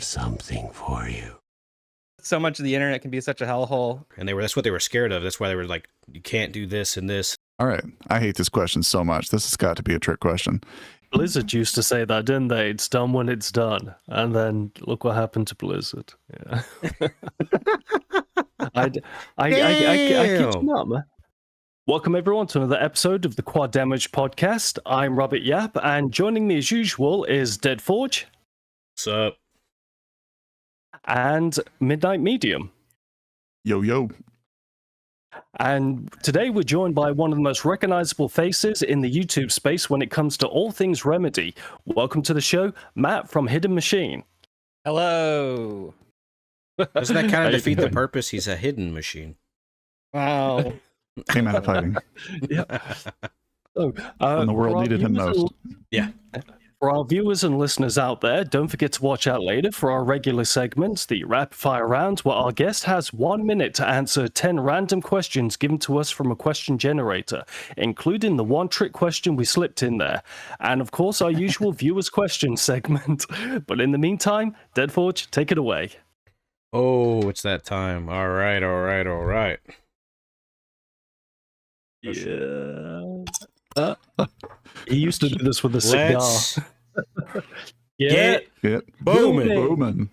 something for you. So much of the internet can be such a hellhole. And that's what they were scared of. That's why they were like, you can't do this and this. All right. I hate this question so much. This has got to be a trick question. Blizzard used to say that, didn't they? It's done when it's done. And then look what happened to Blizzard. Yeah. I keep them up, man. Welcome everyone to another episode of the Quad Damage Podcast. I'm Robert Yapp, and joining me as usual is Deadforge. What's up? And Midnight Medium. Yo, yo. And today we're joined by one of the most recognizable faces in the YouTube space when it comes to all things Remedy. Welcome to the show, Matt from Hidden Machine. Hello. Doesn't that kind of defeat the purpose? He's a hidden machine. Wow. Came out fighting. Yeah. So, when the world needed him most. Yeah. For our viewers and listeners out there, don't forget to watch out later for our regular segments, the rapid fire round, where our guest has 1 minute to answer 10 random questions given to us from a question generator, including the one trick question we slipped in there. And of course, our usual viewers' question segment. But in the meantime, Deadforge, take it away. Oh, it's that time. All right. Yeah. He used to do this with a cigar. Get booming.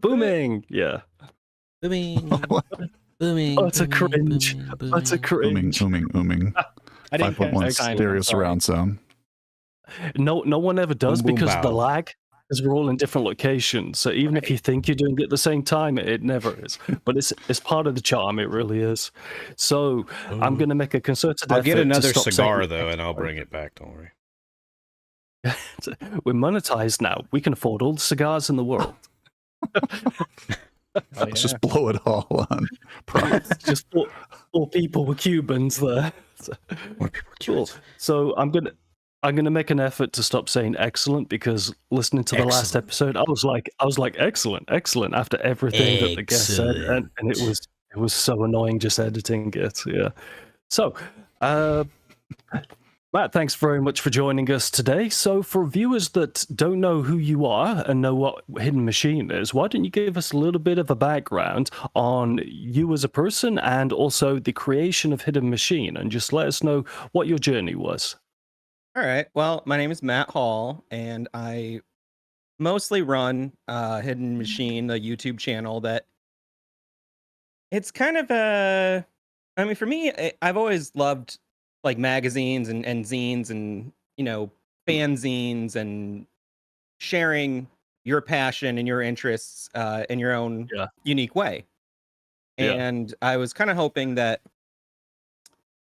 Booming. Yeah. Booming. Oh, it's a cringe. It's a cringe. Booming. I didn't 5.1 catch that. stereo Sorry. surround sound. No one ever does Boom, boom, because of the bow. lag. Because we're all in different locations. So even if you think you're doing it at the same time, it never is. But it's part of the charm. It really is. So I'm going to make a concerted effort. I'll get another to stop cigar, saying- though, and I'll bring it back. Don't worry. We're monetized now. We can afford all the cigars in the world. Let's just blow it all on props. Just four people were Cubans there. Cool. So I'm gonna make an effort to stop saying excellent, because listening to the last episode, I was like excellent after everything that the guest said, and it was so annoying just editing it. Yeah. So, Matt, thanks very much for joining us today. So, for viewers that don't know who you are and know what Hidden Machine is, why don't you give us a little bit of a background on you as a person and also the creation of Hidden Machine, and just let us know what your journey was. All right. Well, my name is Matt Hall, and I mostly run Hidden Machine, the YouTube channel that it's kind of I mean, for me, I've always loved like magazines and zines and, fanzines and sharing your passion and your interests in your own unique way. Yeah. And I was kind of hoping that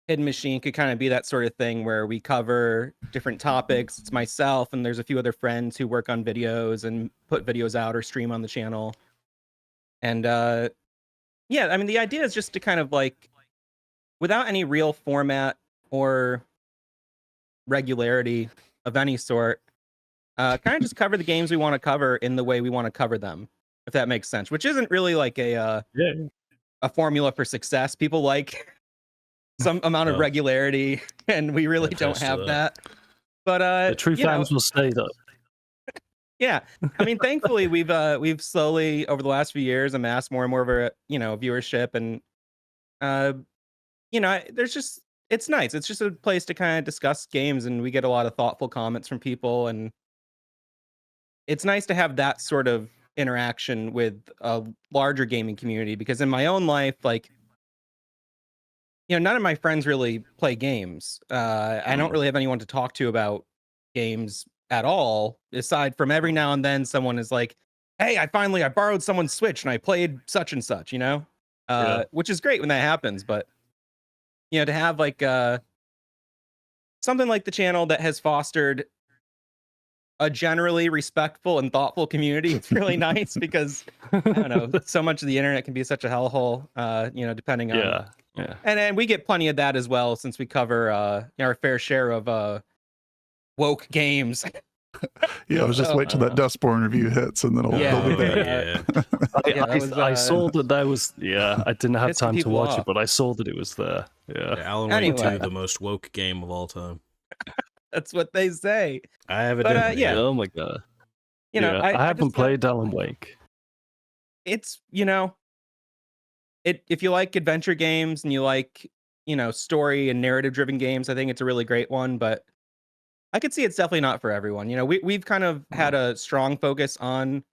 Hidden Machine could kind of be that sort of thing where we cover different topics. It's myself, and there's a few other friends who work on videos and put videos out or stream on the channel. And I mean, the idea is just to kind of like, without any real format or regularity of any sort, kind of just cover the games we want to cover in the way we want to cover them, if that makes sense, which isn't really like a formula for success. People like some amount of regularity, and we really don't have that. But The true fans will stay though. yeah, I mean, thankfully we've slowly over the last few years amassed more and more of a viewership, and it's nice. It's just a place to kind of discuss games, and we get a lot of thoughtful comments from people, and it's nice to have that sort of interaction with a larger gaming community, because in my own life, like, none of my friends really play games. I don't really have anyone to talk to about games at all, aside from every now and then someone is like, hey, I borrowed someone's Switch and I played such and such, which is great when that happens. But, to have like something like the channel that has fostered a generally respectful and thoughtful community, it's really nice, because I don't know, so much of the internet can be such a hellhole, depending on. Yeah. And we get plenty of that as well, since we cover our fair share of woke games. Yeah, I was just waiting till that Dustborn review hits, and then it'll be there. I saw that there was. Yeah, I didn't have time to watch it, but I saw that it was there. Yeah. Alan Wake 2, the most woke game of all time. That's what they say. I have But yeah, Oh my god. you know, Yeah, I I haven't just played Alan Wake. it's if you like adventure games and you like story and narrative driven games, I think it's a really great one. But I could see it's definitely not for everyone. We've kind of had a strong focus on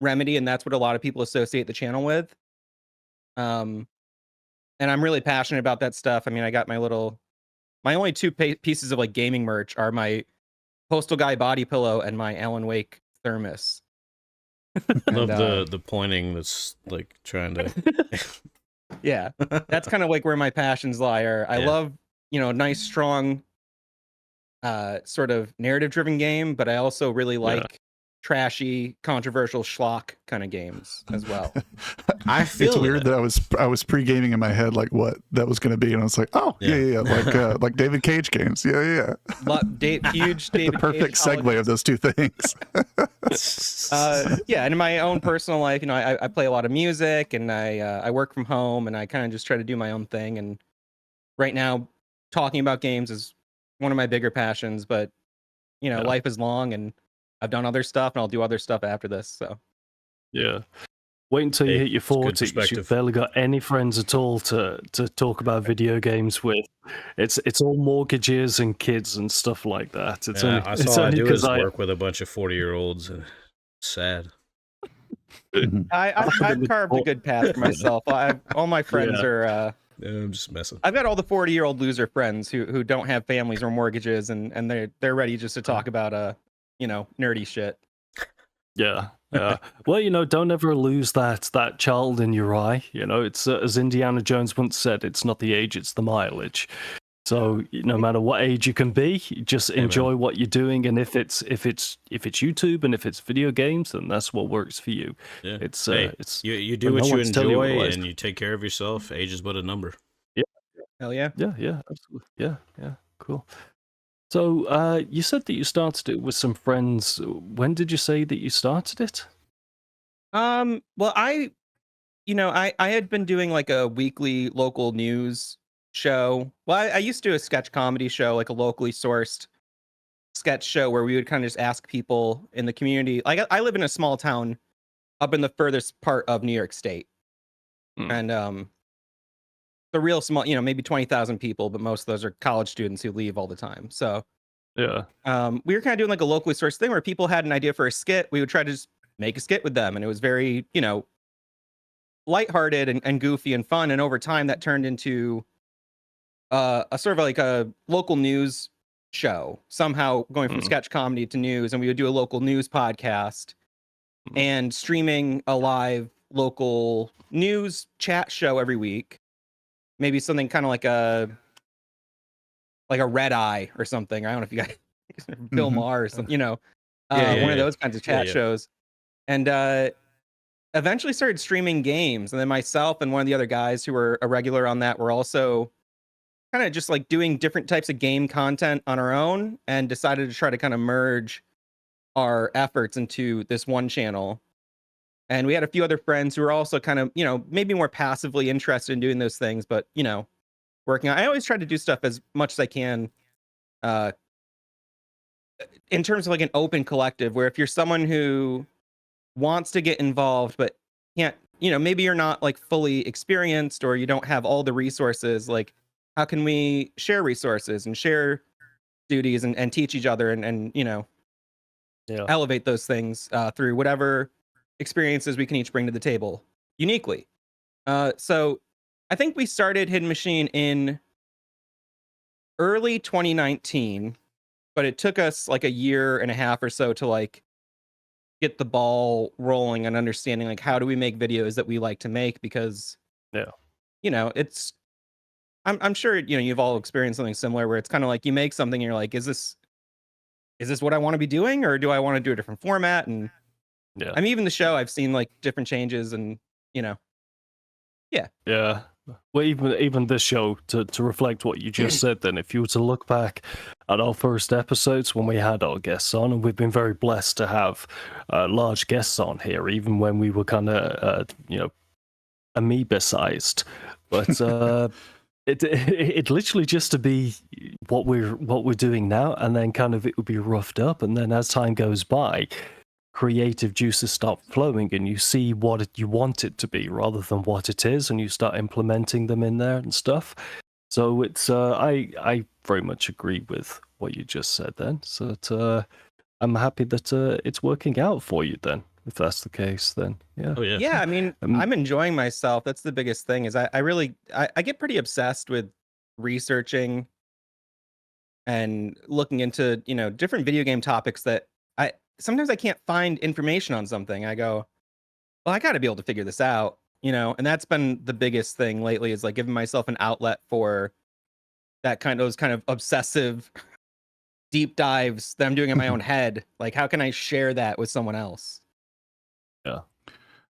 Remedy, and that's what a lot of people associate the channel with. Um, and I'm really passionate about that stuff. I mean, I got my only two pieces of like gaming merch are my Postal Guy body pillow and my Alan Wake thermos. Love And, the pointing that's like trying to. yeah, that's kind of like where my passions lie. I Yeah. love a nice strong sort of narrative driven game, but I also really like trashy, controversial schlock kind of games as well. I feel it's weird that I was pre-gaming in my head like what that was going to be, and I was like, oh yeah, like David Cage games, yeah. Huge David The perfect Cage segue of those two things. yeah, and in my own personal life, I play a lot of music, and I work from home, and I kind of just try to do my own thing. And right now, talking about games is one of my bigger passions. But life is long, and I've done other stuff, and I'll do other stuff after this. So yeah. Wait until you hit your it's good 40s. perspective. You've barely got any friends at all to talk about video games with. It's all mortgages and kids and stuff like that. It's only, I it's saw I only do is 'cause work with a bunch of 40-year-olds, and sad. I've carved a good path for myself. All my friends are. I'm just messing. I've got all the 40-year-old loser friends who don't have families or mortgages, and they're ready just to talk about nerdy shit. Yeah. Well, don't ever lose that child in your eye. It's as Indiana Jones once said, it's not the age, it's the mileage. So no matter what age you can be, just enjoy what you're doing, and if it's YouTube and if it's video games, then that's what works for you. Yeah. It's you do what you enjoy, and you take care of yourself. Age is but a number. Yeah. Hell yeah. Yeah, absolutely. Yeah, cool. So you said that you started it with some friends. When did you say that you started it? Well, I had been doing like a weekly local news show. Well, I used to do a sketch comedy show, like a locally sourced sketch show where we would kind of just ask people in the community. Like I live in a small town up in the furthest part of New York State. And the real small, maybe 20,000 people, but most of those are college students who leave all the time. So yeah, we were kind of doing like a locally sourced thing where people had an idea for a skit. We would try to just make a skit with them, and it was very, lighthearted and goofy and fun. And over time, that turned into a sort of like a local news show, somehow going from sketch comedy to news. And we would do a local news podcast and streaming a live local news chat show every week. Maybe something kind of like a Red Eye or something. I don't know if you guys Bill Maher or something, one of those kinds of chat shows. And eventually started streaming games. And then myself and one of the other guys who were a regular on that were also kind of just like doing different types of game content on our own, and decided to try to kind of merge our efforts into this one channel. And we had a few other friends who were also kind of, maybe more passively interested in doing those things, but, working on. I always try to do stuff as much as I can in terms of like an open collective, where if you're someone who wants to get involved but can't, maybe you're not like fully experienced, or you don't have all the resources, like how can we share resources and share duties and teach each other and elevate those things through whatever experiences we can each bring to the table uniquely. So I think we started Hidden Machine in early 2019, but it took us like a year and a half or so to like get the ball rolling and understanding like how do we make videos that we like to make, because it's I'm sure you've all experienced something similar where it's kind of like you make something and you're like, is this what I want to be doing, or do I want to do a different format? And I mean, even the show, I've seen like different changes, and yeah. Well, even this show, to reflect what you just said, then if you were to look back at our first episodes when we had our guests on, and we've been very blessed to have large guests on here, even when we were kind of amoeba sized, but It literally just to be what we're doing now, and then kind of it would be roughed up, and then as time goes by, creative juices start flowing, and you see what you want it to be rather than what it is, and you start implementing them in there and stuff. So it's I very much agree with what you just said then. So I'm happy that it's working out for you then. If that's the case, then yeah. Oh yeah. Yeah, I mean, I'm enjoying myself. That's the biggest thing. Is I really I get pretty obsessed with researching and looking into different video game topics that I sometimes I can't find information on something. I go, well, I got to be able to figure this out, and that's been the biggest thing lately. Is like giving myself an outlet for those kind of obsessive deep dives that I'm doing in my own head. Like, how can I share that with someone else?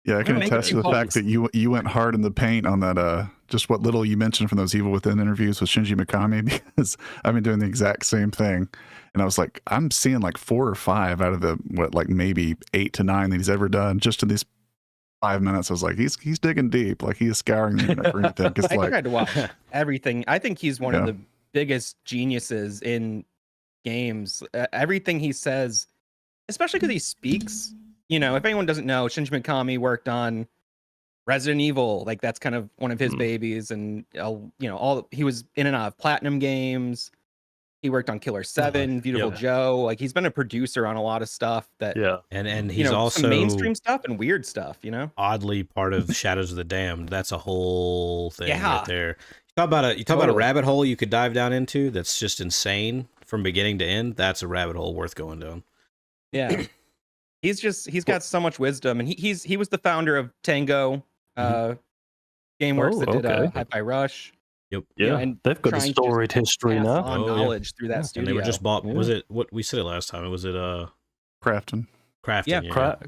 Yeah, I can attest to the fact that you went hard in the paint on that. Just what little you mentioned from those Evil Within interviews with Shinji Mikami, because I've been doing the exact same thing, and I was like, I'm seeing like 4 or 5 out of the maybe 8 to 9 that he's ever done just in these 5 minutes. I was like, he's digging deep, like he is scouring the internet for anything. I tried to watch everything. I think he's one of the biggest geniuses in games. Everything he says, especially because he speaks. If anyone doesn't know, Shinji Mikami worked on Resident Evil, like that's kind of one of his babies, and he was in and out of Platinum Games. He worked on Killer 7, Beautiful Joe. Like he's been a producer on a lot of stuff that and he's also some mainstream stuff and weird stuff, oddly part of Shadows of the Damned. That's a whole thing right there. You talk about a rabbit hole you could dive down into that's just insane from beginning to end. That's a rabbit hole worth going down. Yeah. He's got so much wisdom, and he was the founder of Tango Gameworks that did Hi-Fi Rush. Yep. Yeah, and they've got a storied history now. On knowledge through that studio. And they were just bought. Was it what we said it last time? Was it Crafton? Crafton. Yeah,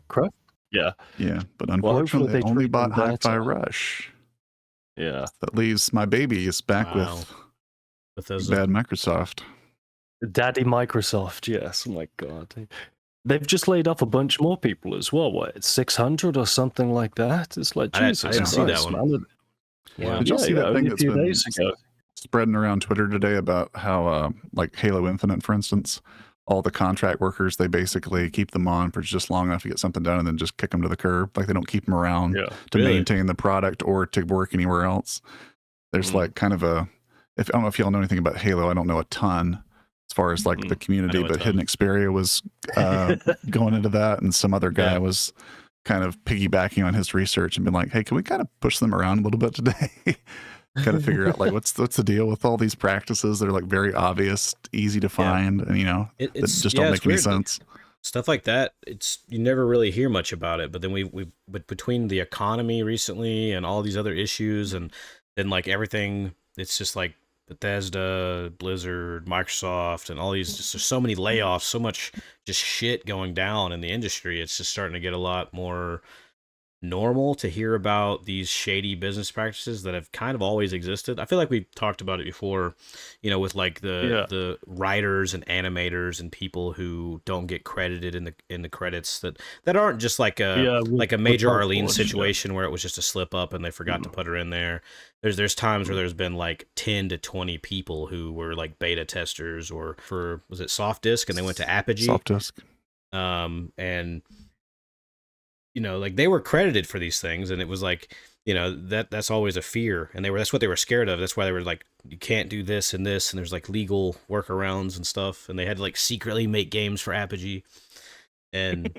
Craft. Yeah. Yeah, but unfortunately, they only bought Hi-Fi Rush. Yeah, that leaves my babies back with bad Microsoft. Daddy Microsoft. Yes. Oh my God. They've just laid off a bunch more people as well. What, 600 or something like that? It's like, Jesus I didn't see that one. Man. Yeah. Did you see that thing that's been spreading around Twitter today about how, like Halo Infinite, for instance, all the contract workers, they basically keep them on for just long enough to get something done and then just kick them to the curb. Like they don't keep them around to maintain the product or to work anywhere else. There's like kind of I don't know if y'all know anything about Halo. I don't know a ton as far as like the community, but Hidden Xperia was going into that, and some other guy was kind of piggybacking on his research and been like, hey, can we kind of push them around a little bit today? Kind of figure out like what's the deal with all these practices that are like very obvious, easy to find, and that just don't make any sense. Stuff like that, you never really hear much about it, but then but between the economy recently and all these other issues, and then like everything, it's just like Bethesda, Blizzard, Microsoft, and all these, just there's so many layoffs, so much just shit going down in the industry. It's just starting to get a lot more normal to hear about these shady business practices that have kind of always existed. I feel like we talked about it before, with like the writers and animators and people who don't get credited in the credits that aren't just like a Major Arlene situation where it was just a slip up and they forgot to put her in there. There's times where there's been like 10 to 20 people who were like beta testers or for, was it Soft Disk, and they went to Apogee. Soft Disk. And like they were credited for these things, and it was like, that's always a fear, and that's what they were scared of. That's why they were like, you can't do this and this, and there's like legal workarounds and stuff, and they had to like secretly make games for Apogee. And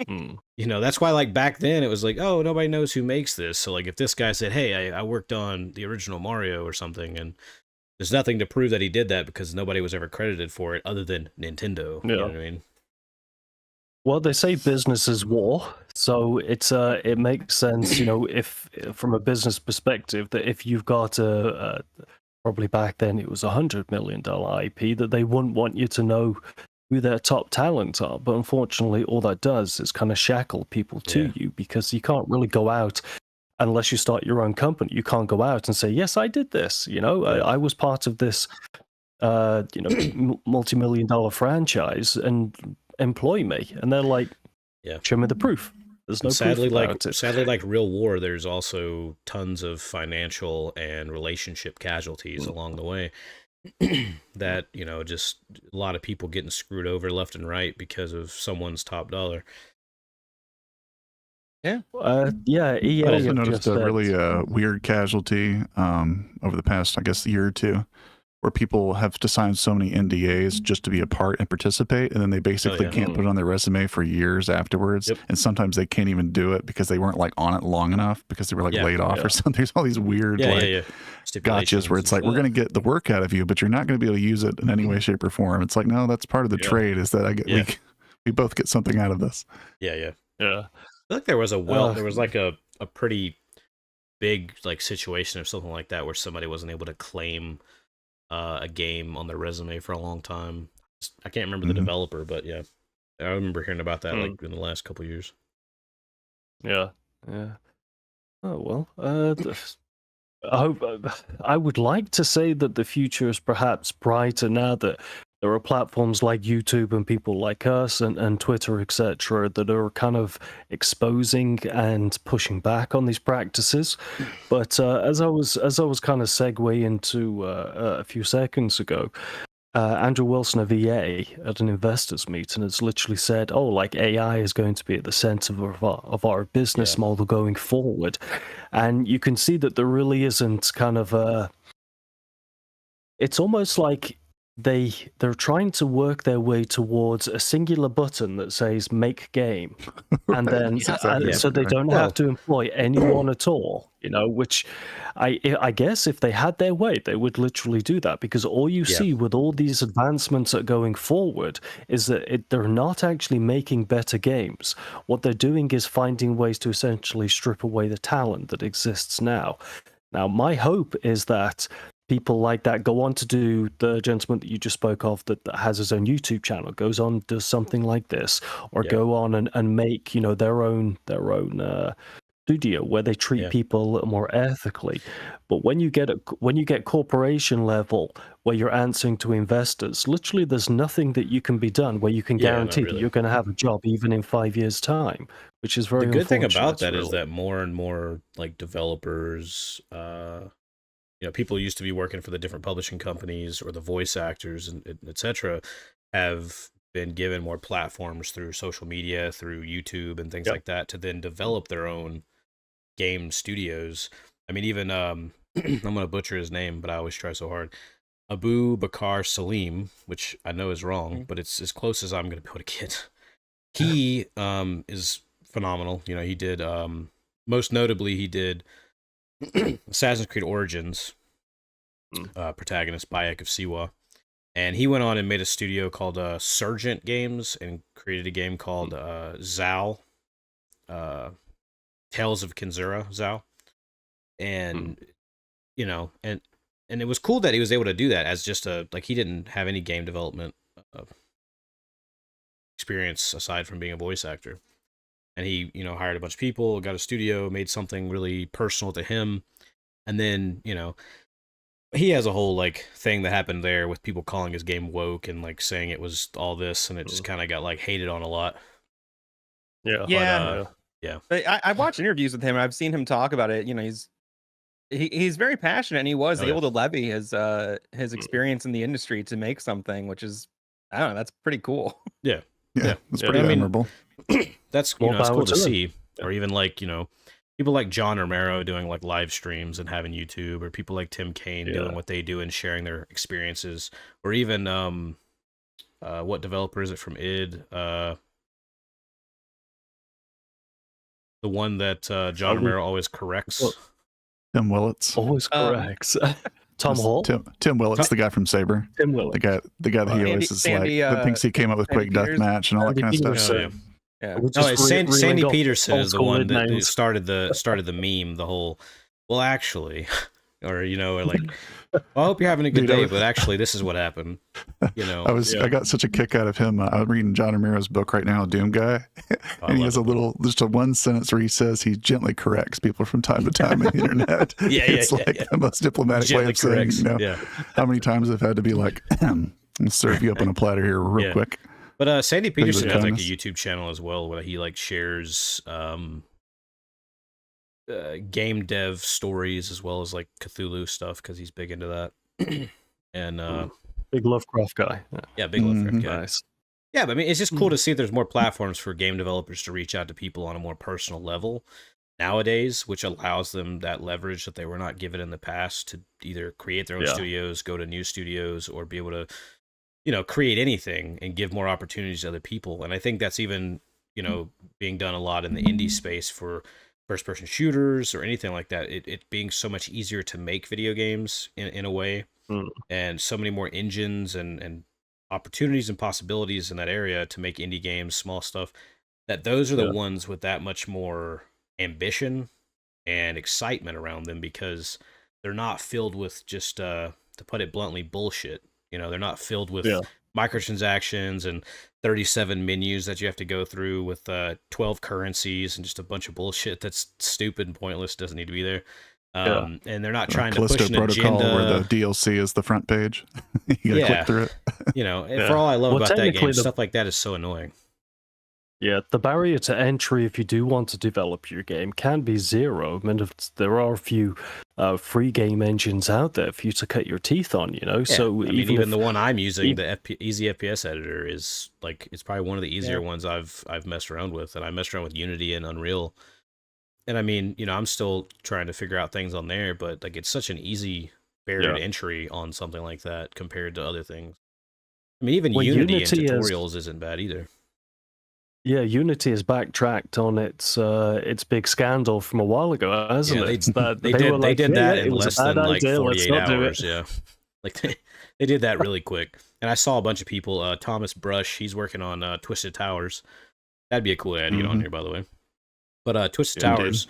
that's why like back then it was like, oh, nobody knows who makes this. So like if this guy said, hey, I worked on the original Mario or something, and there's nothing to prove that he did that because nobody was ever credited for it other than Nintendo. You know what I mean? Well, they say business is war, so it makes sense, if from a business perspective, that if you've got probably back then it was $100 million IP, that they wouldn't want you to know who their top talent are. But unfortunately, all that does is kind of shackle people to you, because you can't really go out unless you start your own company. You can't go out and say, yes, I did this. I was part of this, multi-million-dollar franchise, and employ me. And they're like, show me the proof. There's no sadly, proof about it. sadly, like real war, there's also tons of financial and relationship casualties along the way. That, you know, just a lot of people getting screwed over left and right because of someone's top dollar. Yeah, I EA also have noticed just a really weird casualty over the past, I guess, year or two, where people have to sign so many NDAs just to be a part and participate, and then they basically can't put it on their resume for years afterwards. Yep. And sometimes they can't even do it because they weren't like on it long enough because they were like laid off or something. There's all these weird gotchas where it's like, we're going to get the work out of you, but you're not going to be able to use it in any way, shape, or form. It's like, no, that's part of the trade, is that I get we both get something out of this. Yeah. Yeah. I feel like there was there was like a pretty big like situation or something like that where somebody wasn't able to claim a game on their resume for a long time. I can't remember the developer, but yeah, I remember hearing about that like in the last couple of years. Yeah. Oh well. I would like to say that the future is perhaps brighter now that there are platforms like YouTube and people like us and Twitter, etc., that are kind of exposing and pushing back on these practices. But as I was kind of segue into a few seconds ago, Andrew Wilson of EA at an investors meeting has literally said, "Oh, like AI is going to be at the center of our business model going forward," and you can see that there really isn't kind of a. It's almost like they're trying to work their way towards a singular button that says "make game," and then so they don't have to employ anyone at all. You know, which I guess if they had their way, they would literally do that, because all you see with all these advancements that are going forward is that they're not actually making better games. What they're doing is finding ways to essentially strip away the talent that exists now. Now, my hope is that people like that go on to do, the gentleman that you just spoke of that has his own YouTube channel, goes on, does something like this, or go on and make, you know, their own studio where they treat people a little more ethically. But when you get corporation level where you're answering to investors, literally there's nothing that you can be done where you can guarantee that you're going to have a job even in 5 years' time, which is very The good thing about unfortunate, that is that more and more like developers, you know, people used to be working for the different publishing companies or the voice actors and etc. have been given more platforms through social media, through YouTube and things like that, to then develop their own game studios. I mean, even I'm gonna butcher his name, but I always try so hard. Abu Bakr Salim, which I know is wrong, but it's as close as I'm gonna be able to get. He is phenomenal. You know, he did most notably he did Assassin's Creed Origins, protagonist Bayek of Siwa, and he went on and made a studio called Sergeant Games and created a game called Zao, Tales of Kinzura Zao, and you know, and it was cool that he was able to do that as just he didn't have any game development experience aside from being a voice actor. And he, you know, hired a bunch of people, got a studio, made something really personal to him. And then, you know, he has a whole like thing that happened there with people calling his game woke and like saying it was all this, and it just kind of got like hated on a lot. Yeah. But I watched interviews with him, and I've seen him talk about it. You know, he's very passionate, and he was able to levy his experience in the industry to make something, which is, I don't know, that's pretty cool. Yeah, that's pretty admirable. That's, you know, it's cool to see. Or even like, you know, people like John Romero doing like live streams and having YouTube, or people like Tim Kaine doing what they do and sharing their experiences, or even what developer is it from id? The one that John Romero always corrects. Tim Willits. Always corrects. Tom Hall? Tim Willits, the guy from Saber. Tim Willits. The guy that he always is that thinks he came up with Quick Deathmatch and all that kind of stuff. Sandy Peterson is the one that started the meme, the whole, well, actually, or, you know, or like, well, I hope you're having a good day, but actually this is what happened. You know, I got such a kick out of him. I'm reading John Romero's book right now, Doom Guy, and he has just a one sentence where he says he gently corrects people from time to time on the internet. It's the most diplomatic way of saying, you know, how many times I've had to be like, I'll serve you up on a platter here real quick. But Sandy Peterson has like a kindness. YouTube channel as well where he like shares game dev stories as well as like Cthulhu stuff because he's big into that. And big Lovecraft guy. yeah, big Lovecraft guy. Nice. Yeah, but I mean, it's just cool to see there's more platforms for game developers to reach out to people on a more personal level nowadays, which allows them that leverage that they were not given in the past to either create their own studios, go to new studios, or be able to, create anything and give more opportunities to other people. And I think that's even, being done a lot in the indie space for first-person shooters or anything like that. It being so much easier to make video games in a way, and so many more engines and opportunities and possibilities in that area to make indie games, small stuff, that those are the ones with that much more ambition and excitement around them because they're not filled with just, to put it bluntly, bullshit. They're not filled with microtransactions and 37 menus that you have to go through with 12 currencies and just a bunch of bullshit that's stupid and pointless, doesn't need to be there. And they're not trying to push an protocol agenda where the DLC is the front page. You gotta click through it. For all I love about that game, stuff like that is so annoying. Yeah, the barrier to entry if you do want to develop your game can be zero. I mean, there are a few free game engines out there for you to cut your teeth on, So even the one I'm using, the Easy FPS editor, is like it's probably one of the easier ones I've messed around with, and I messed around with Unity and Unreal. And I mean, I'm still trying to figure out things on there, but like it's such an easy barrier to entry on something like that compared to other things. I mean, even Unity and tutorials isn't bad either. Yeah, Unity has backtracked on its big scandal from a while ago, hasn't it? They did that in less than like 48 hours. Yeah, like they did that really quick. And I saw a bunch of people. Thomas Brush, he's working on Twisted Towers. That'd be a cool idea to get on here, by the way. But Twisted Towers,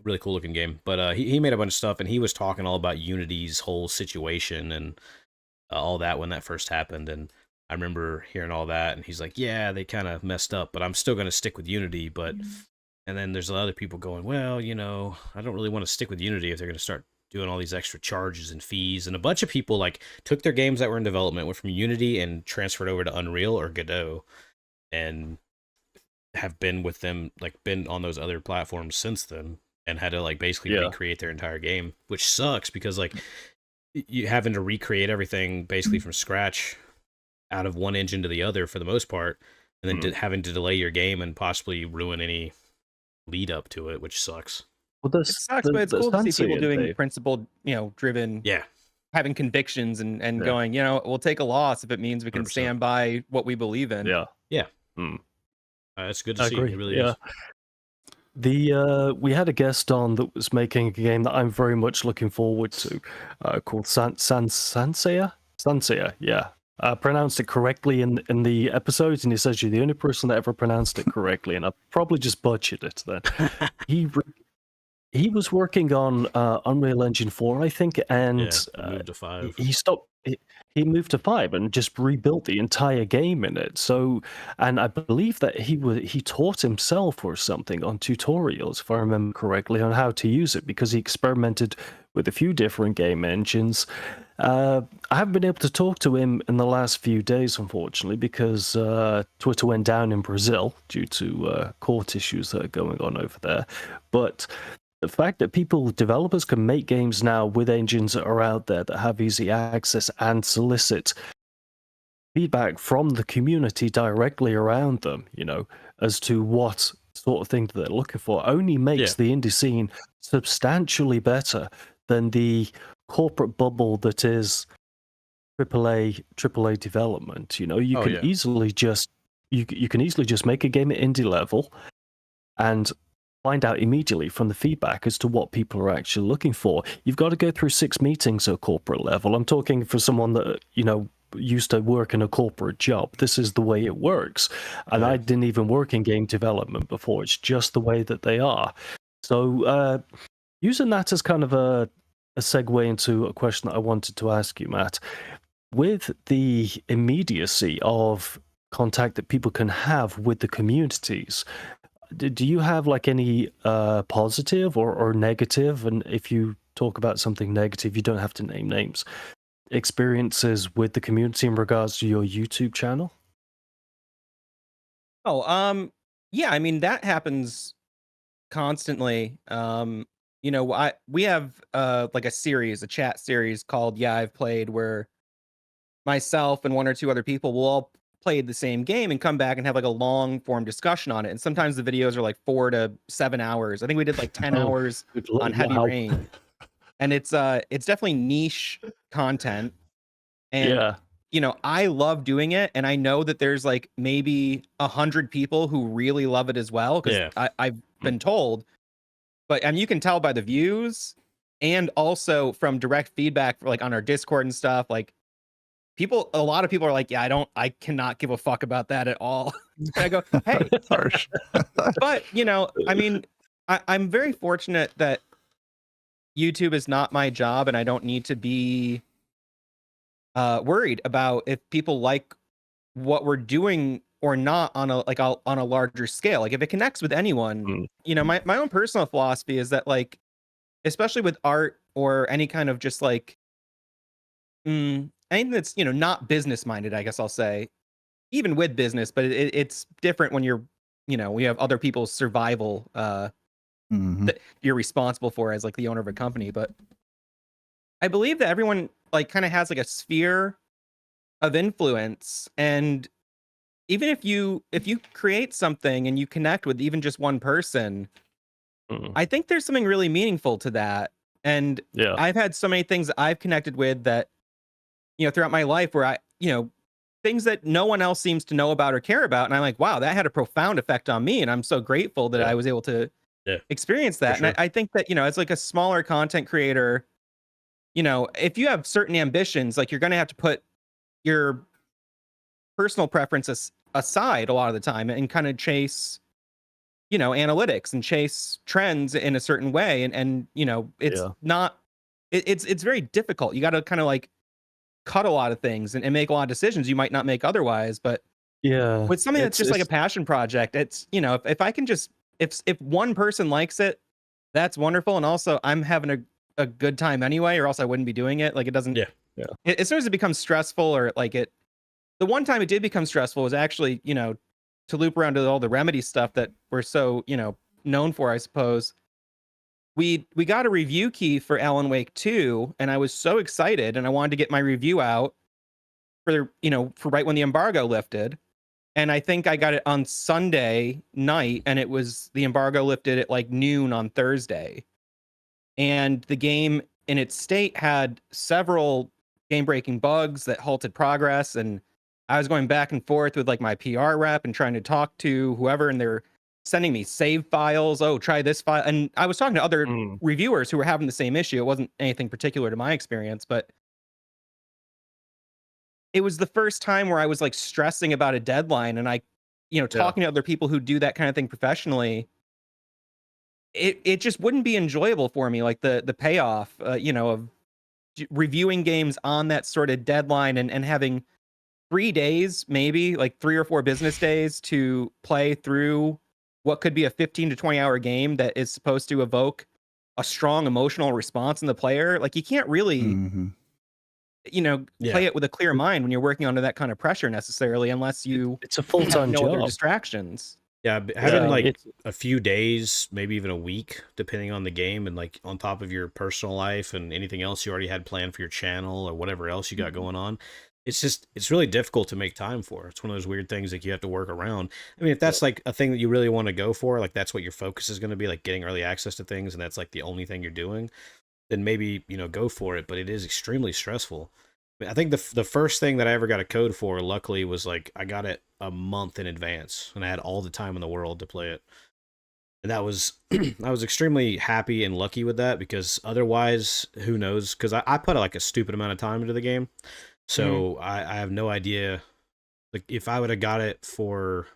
really cool looking game. But he made a bunch of stuff, and he was talking all about Unity's whole situation and all that when that first happened. And I remember hearing all that, and he's like, yeah, they kind of messed up, but I'm still going to stick with Unity. But and then there's other people going, well, I don't really want to stick with Unity if they're going to start doing all these extra charges and fees. And a bunch of people like took their games that were in development, went from Unity and transferred over to Unreal or Godot, and have been with them, like been on those other platforms since then, and had to like basically recreate their entire game, which sucks because like you having to recreate everything basically from scratch out of one engine to the other for the most part, and then having to delay your game and possibly ruin any lead up to it, which sucks. Well, it sucks, but it's cool to see people doing principle, driven, having convictions and going, we'll take a loss if it means we can 100%. Stand by what we believe in. Yeah. It's good to see. It really is. We had a guest on that was making a game that I'm very much looking forward to, called Sansea. Yeah. Pronounced it correctly in the episodes, and he says you're the only person that ever pronounced it correctly, and I probably just butchered it then. He was working on Unreal Engine 4, I think, and moved to 5. He stopped. He moved to 5 and just rebuilt the entire game in it. So, and I believe that he taught himself or something on tutorials, if I remember correctly, on how to use it, because he experimented with a few different game engines. I haven't been able to talk to him in the last few days, unfortunately, because Twitter went down in Brazil due to court issues that are going on over there. But the fact that developers can make games now with engines that are out there that have easy access and solicit feedback from the community directly around them, as to what sort of thing that they're looking for, only makes the indie scene substantially better than corporate bubble that is AAA development. You can easily just make a game at indie level and find out immediately from the feedback as to what people are actually looking for. You've got to go through 6 meetings at corporate level. I'm talking for someone that used to work in a corporate job. This is the way it works, and I didn't even work in game development before. It's just the way that they are. So using that as kind of a segue into a question that I wanted to ask you, Matt, with the immediacy of contact that people can have with the communities, do you have like any positive or negative, and if you talk about something negative, you don't have to name names, experiences with the community in regards to your YouTube channel? Oh, yeah, I mean, that happens constantly. We have like a chat series called Yeah, I've Played, where myself and one or two other people will all play the same game and come back and have like a long form discussion on it. And sometimes the videos are like 4 to 7 hours. I think we did like 10 Oh, hours on Heavy wow. Rain. And it's definitely niche content. And Yeah. I love doing it, and I know that there's like maybe 100 people who really love it as well, because Yeah. I've been told. But you can tell by the views, and also from direct feedback, like on our Discord and stuff. Like a lot of people are like, "Yeah, I cannot give a fuck about that at all." And I go, "Hey," Harsh. but I mean, I'm very fortunate that YouTube is not my job, and I don't need to be worried about if people like what we're doing or not on a larger scale. Like if it connects with anyone, Mm. my own personal philosophy is that, like, especially with art or any kind of just like anything that's not business minded, I guess I'll say, even with business, but it's different when we have other people's survival Mhm. that you're responsible for as like the owner of a company. But I believe that everyone like kind of has like a sphere of influence, and even if you create something and you connect with even just one person, Mm. I think there's something really meaningful to that. And Yeah. I've had so many things that I've connected with that throughout my life where things that no one else seems to know about or care about, and I'm like, wow, that had a profound effect on me, and I'm so grateful that Yeah. I was able to Yeah. experience that. sure. And I think that as like a smaller content creator, if you have certain ambitions, like, you're going to have to put your personal preferences aside a lot of the time and kind of chase analytics and chase trends in a certain way. And it's Yeah. not it's very difficult. You got to kind of like cut a lot of things and make a lot of decisions you might not make otherwise. But Yeah. with something that's just like a It's passion project, it's if I can just, if one person likes it, that's wonderful. And also I'm having a good time anyway, or else I wouldn't be doing it. Like, it doesn't, Yeah. Yeah. As soon as it becomes stressful, or like the one time it did become stressful was actually, to loop around to all the Remedy stuff that we're so, known for, I suppose. We got a review key for Alan Wake 2, and I was so excited, and I wanted to get my review out for right when the embargo lifted. And I think I got it on Sunday night, and the embargo lifted at like noon on Thursday. And the game in its state had several game-breaking bugs that halted progress, and I was going back and forth with like my PR rep and trying to talk to whoever, and they're sending me save files. Oh, try this file. And I was talking to other Mm. reviewers who were having the same issue. It wasn't anything particular to my experience, but it was the first time where I was like stressing about a deadline, and talking to other people who do that kind of thing professionally. It just wouldn't be enjoyable for me, like the payoff, of reviewing games on that sort of deadline, and having 3 days, maybe like 3 or 4 business days, to play through what could be a 15 to 20 hour game that is supposed to evoke a strong emotional response in the player. Like, you can't really, Mhm. play Yeah. it with a clear mind when you're working under that kind of pressure necessarily, unless you It's a have full-time no other job. distractions. Yeah, having Yeah. like It's a few days, maybe even a week, depending on the game, and like on top of your personal life and anything else you already had planned for your channel or whatever else you got going on, it's really difficult to make time for. It's one of those weird things that you have to work around. I mean, if that's like a thing that you really want to go for, like that's what your focus is going to be, like getting early access to things, and that's like the only thing you're doing, then maybe go for it. But it is extremely stressful. I think the first thing that I ever got a code for, luckily, was like I got it a month in advance, and I had all the time in the world to play it. And that was I was extremely happy and lucky with that, because otherwise, who knows? Because I put like a stupid amount of time into the game, so I have no idea. Like, if I would have got it for,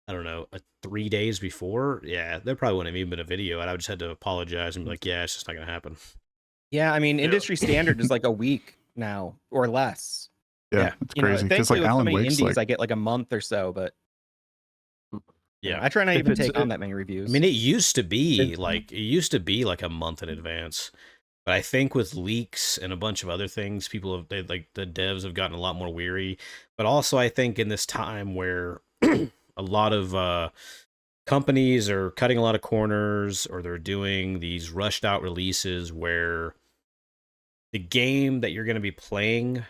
I don't know, 3 days before, yeah, there probably wouldn't have even been a video, and I would just had to apologize and be like, yeah, it's just not gonna happen. Yeah, I mean, Yeah. industry standard is like a week now or less. Yeah, Yeah. it's crazy. Because Thankfully like with so Alan many Wake's indies, like, I get like a month or so. But Yeah. I try not If even it's- take on that many reviews. I mean, it used to be It's- like a month in advance, but I think with leaks and a bunch of other things, like the devs have gotten a lot more weary. But also, I think in this time where a lot of companies are cutting a lot of corners, or they're doing these rushed out releases where the game that you're going to be playing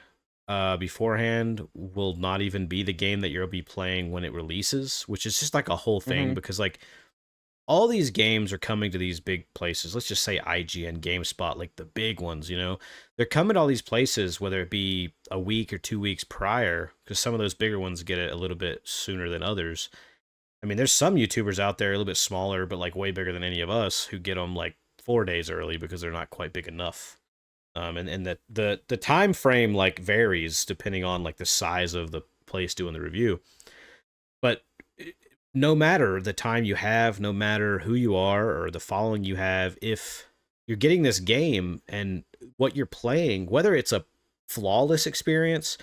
beforehand will not even be the game that you'll be playing when it releases, which is just like a whole thing because like all these games are coming to these big places. Let's just say IGN, GameSpot, like the big ones, you know, they're coming to all these places, whether it be a week or 2 weeks prior, because some of those bigger ones get it a little bit sooner than others. I mean, there's some YouTubers out there a little bit smaller, but like way bigger than any of us, who get them like 4 days early because they're not quite big enough. And that the time frame like varies depending on like the size of the place doing the review. But no matter the time you have, no matter who you are or the following you have, if you're getting this game and what you're playing, whether it's a flawless experience,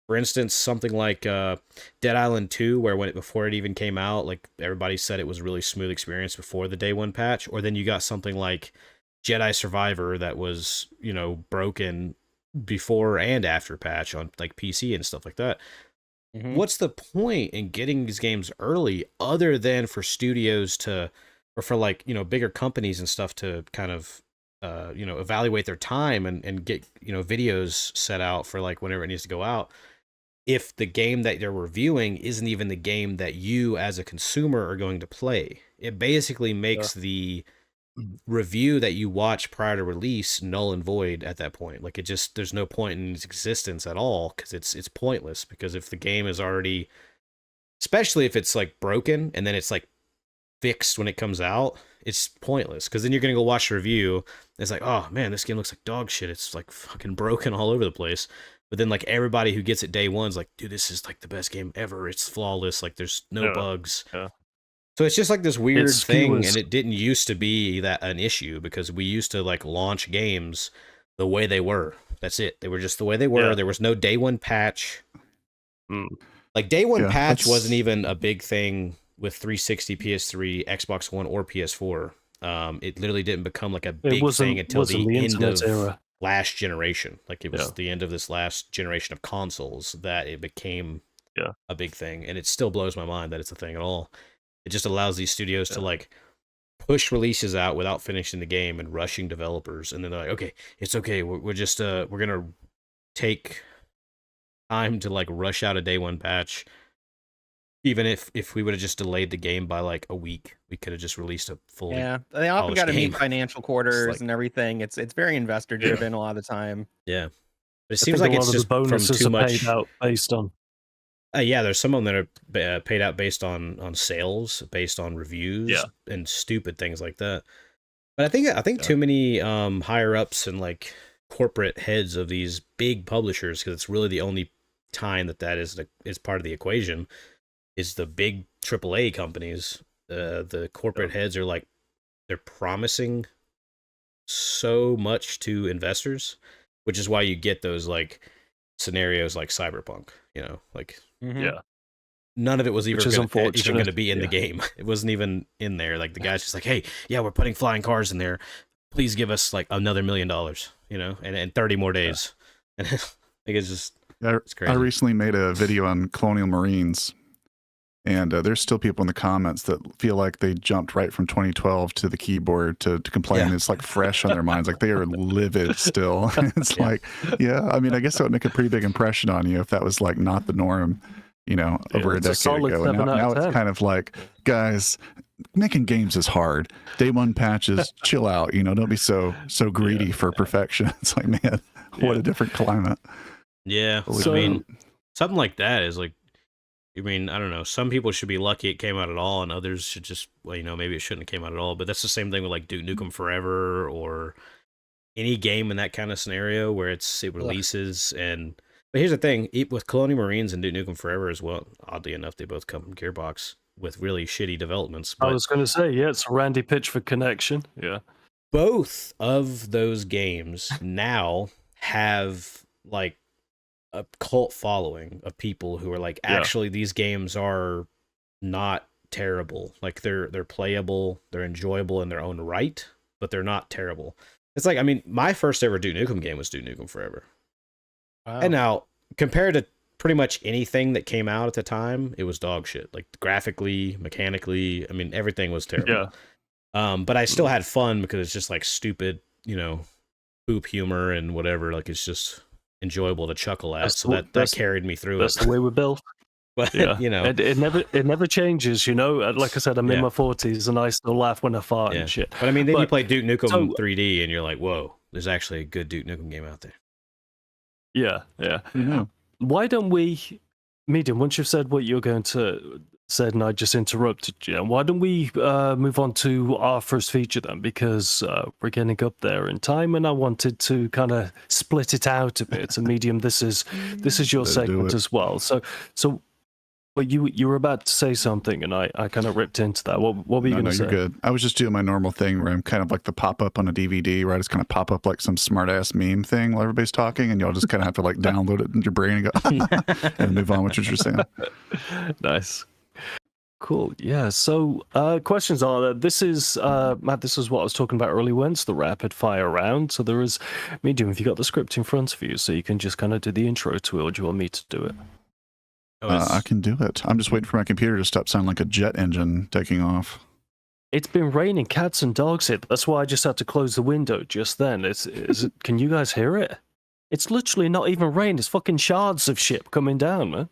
for instance, something like Dead Island 2, where before it even came out, like everybody said it was a really smooth experience before the day one patch, or then you got something like Jedi Survivor that was, you know, broken before and after patch on like PC and stuff like that. What's the point in getting these games early other than for studios to, or for like, you know, bigger companies and stuff to kind of, you know, evaluate their time and get, you know, videos set out for like whenever it needs to go out, if the game that they're reviewing isn't even the game that you as a consumer are going to play? It basically makes the review that you watch prior to release null and void at that point. Like, it just, there's no point in its existence at all, because it's pointless. Because if the game is already, especially if it's like broken and then it's like fixed when it comes out, it's pointless, because then you're gonna go watch the review and it's like, oh man, this game looks like dog shit, it's like fucking broken all over the place. But then like everybody who gets it day one's like, dude, this is like the best game ever, it's flawless, like there's no bugs. So it's just like this weird thing, and it didn't used to be that an issue, because we used to like launch games the way they were. That's it. They were just the way they were. There was no day one patch. Like day one patch wasn't even a big thing with 360, PS3, Xbox One, or PS4. It literally didn't become like a big thing until the end of last generation. Like it was the end of this last generation of consoles that it became a big thing, and it still blows my mind that it's a thing at all. It just allows these studios to like push releases out without finishing the game and rushing developers, and then they're like, okay, it's okay, we're just we're gonna take time to like rush out a day one patch. Even if we would have just delayed the game by like a week, we could have just released a full they often got to meet financial quarters like, and everything. It's very investor driven a lot of the time. But it seems like it's just bonuses from too much paid out based on. There's some of them that are paid out based on sales, based on reviews, and stupid things like that. But I think too many higher ups and like corporate heads of these big publishers, because it's really the only time that is part of the equation, is the big AAA companies. The corporate heads are like, they're promising so much to investors, which is why you get those like scenarios like Cyberpunk, you know, like none of it was even going to be in the game. It wasn't even in there. Like the guy's just like, hey, we're putting flying cars in there, please give us like another $1 million, you know, and 30 more days. And like, it's just it's crazy. I recently made a video on Colonial Marines, and there's still people in the comments that feel like they jumped right from 2012 to the keyboard to complain. It's like fresh on their minds, like they are livid still. It's like, I mean, I guess that would make a pretty big impression on you if that was like not the norm, you know, over a decade ago. And now it's kind of like, guys, making games is hard. Day one patches, chill out, you know, don't be so greedy for perfection. It's like, man, what a different climate. So, I mean, something like that is like, I mean, I don't know. Some people should be lucky it came out at all, and others should just, well, you know, maybe it shouldn't have came out at all. But that's the same thing with like Duke Nukem Forever or any game in that kind of scenario where it releases. And but here's the thing, with Colonial Marines and Duke Nukem Forever as well, oddly enough, they both come from Gearbox with really shitty developments. But I was going to say, it's a Randy Pitchford connection. Both of those games now have like a cult following of people who are like, actually, these games are not terrible. Like they're playable, they're enjoyable in their own right, but they're not terrible. It's like, I mean, my first ever Duke Nukem game was Duke Nukem Forever. Wow. And now, compared to pretty much anything that came out at the time, it was dog shit. Like graphically, mechanically, I mean, everything was terrible. Yeah. But I still had fun because it's just like stupid, poop humor and whatever. Like it's just enjoyable to chuckle at. So that carried me through. That's the way we're built. But yeah, it never changes. Like I said, I'm in my 40s and I still laugh when I fart and shit. But I mean, then you play Duke Nukem 3D and you're like, whoa, there's actually a good Duke Nukem game out there. Yeah. Why don't we, Medium? Once you've said what you're going to say, and I just interrupted you, why don't we move on to our first feature then? Because we're getting up there in time, and I wanted to kind of split it out a bit. And Medium, this is your segment as well. So. Well, you were about to say something, and I kind of ripped into that. What were you going to say? No, you're good. I was just doing my normal thing where I'm kind of like the pop-up on a DVD, where I just kind of pop up like some smart-ass meme thing while everybody's talking, and y'all just kind of have to like download it in your brain and go and move on with what you're saying. Nice. Cool. Yeah. So questions are, this is, Matt, this is what I was talking about earlier when it's the rapid fire round. So there is, Medium, if you got the script in front of you, so you can just kind of do the intro to it, or do you want me to do it? I can do it. I'm just waiting for my computer to stop sounding like a jet engine taking off. It's been raining cats and dogs here. That's why I just had to close the window just then. Can you guys hear it? It's literally not even rain. It's fucking shards of shit coming down, man.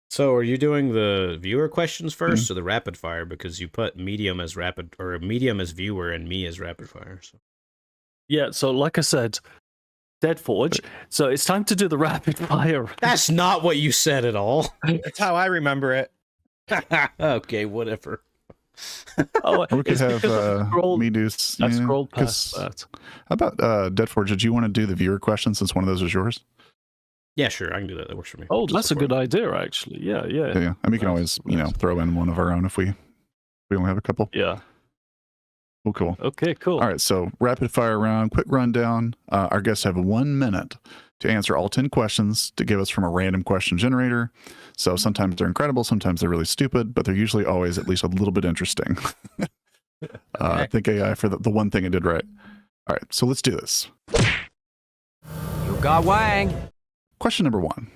So are you doing the viewer questions first or the rapid fire? Because you put medium as rapid, or medium as viewer and me as rapid fire. So. Yeah, so like I said, Deadforge. So it's time to do the rapid fire. That's not what you said at all. That's how I remember it. Okay, whatever. Or we could have Medus. I scrolled past that. How about Deadforge? Did you want to do the viewer question since one of those was yours? Yeah, sure. I can do that. That works for me. Oh, that's a good idea, actually. Yeah. I mean, we can always, throw in one of our own if we only have a couple. Yeah. Oh, cool. Okay, cool. All right, so rapid fire round, quick rundown. Our guests have 1 minute to answer all 10 questions to give us from a random question generator. So sometimes they're incredible, sometimes they're really stupid, but they're usually always at least a little bit interesting. Thank AI for the one thing it did right. All right, so let's do this. You got Wang. Question number 1.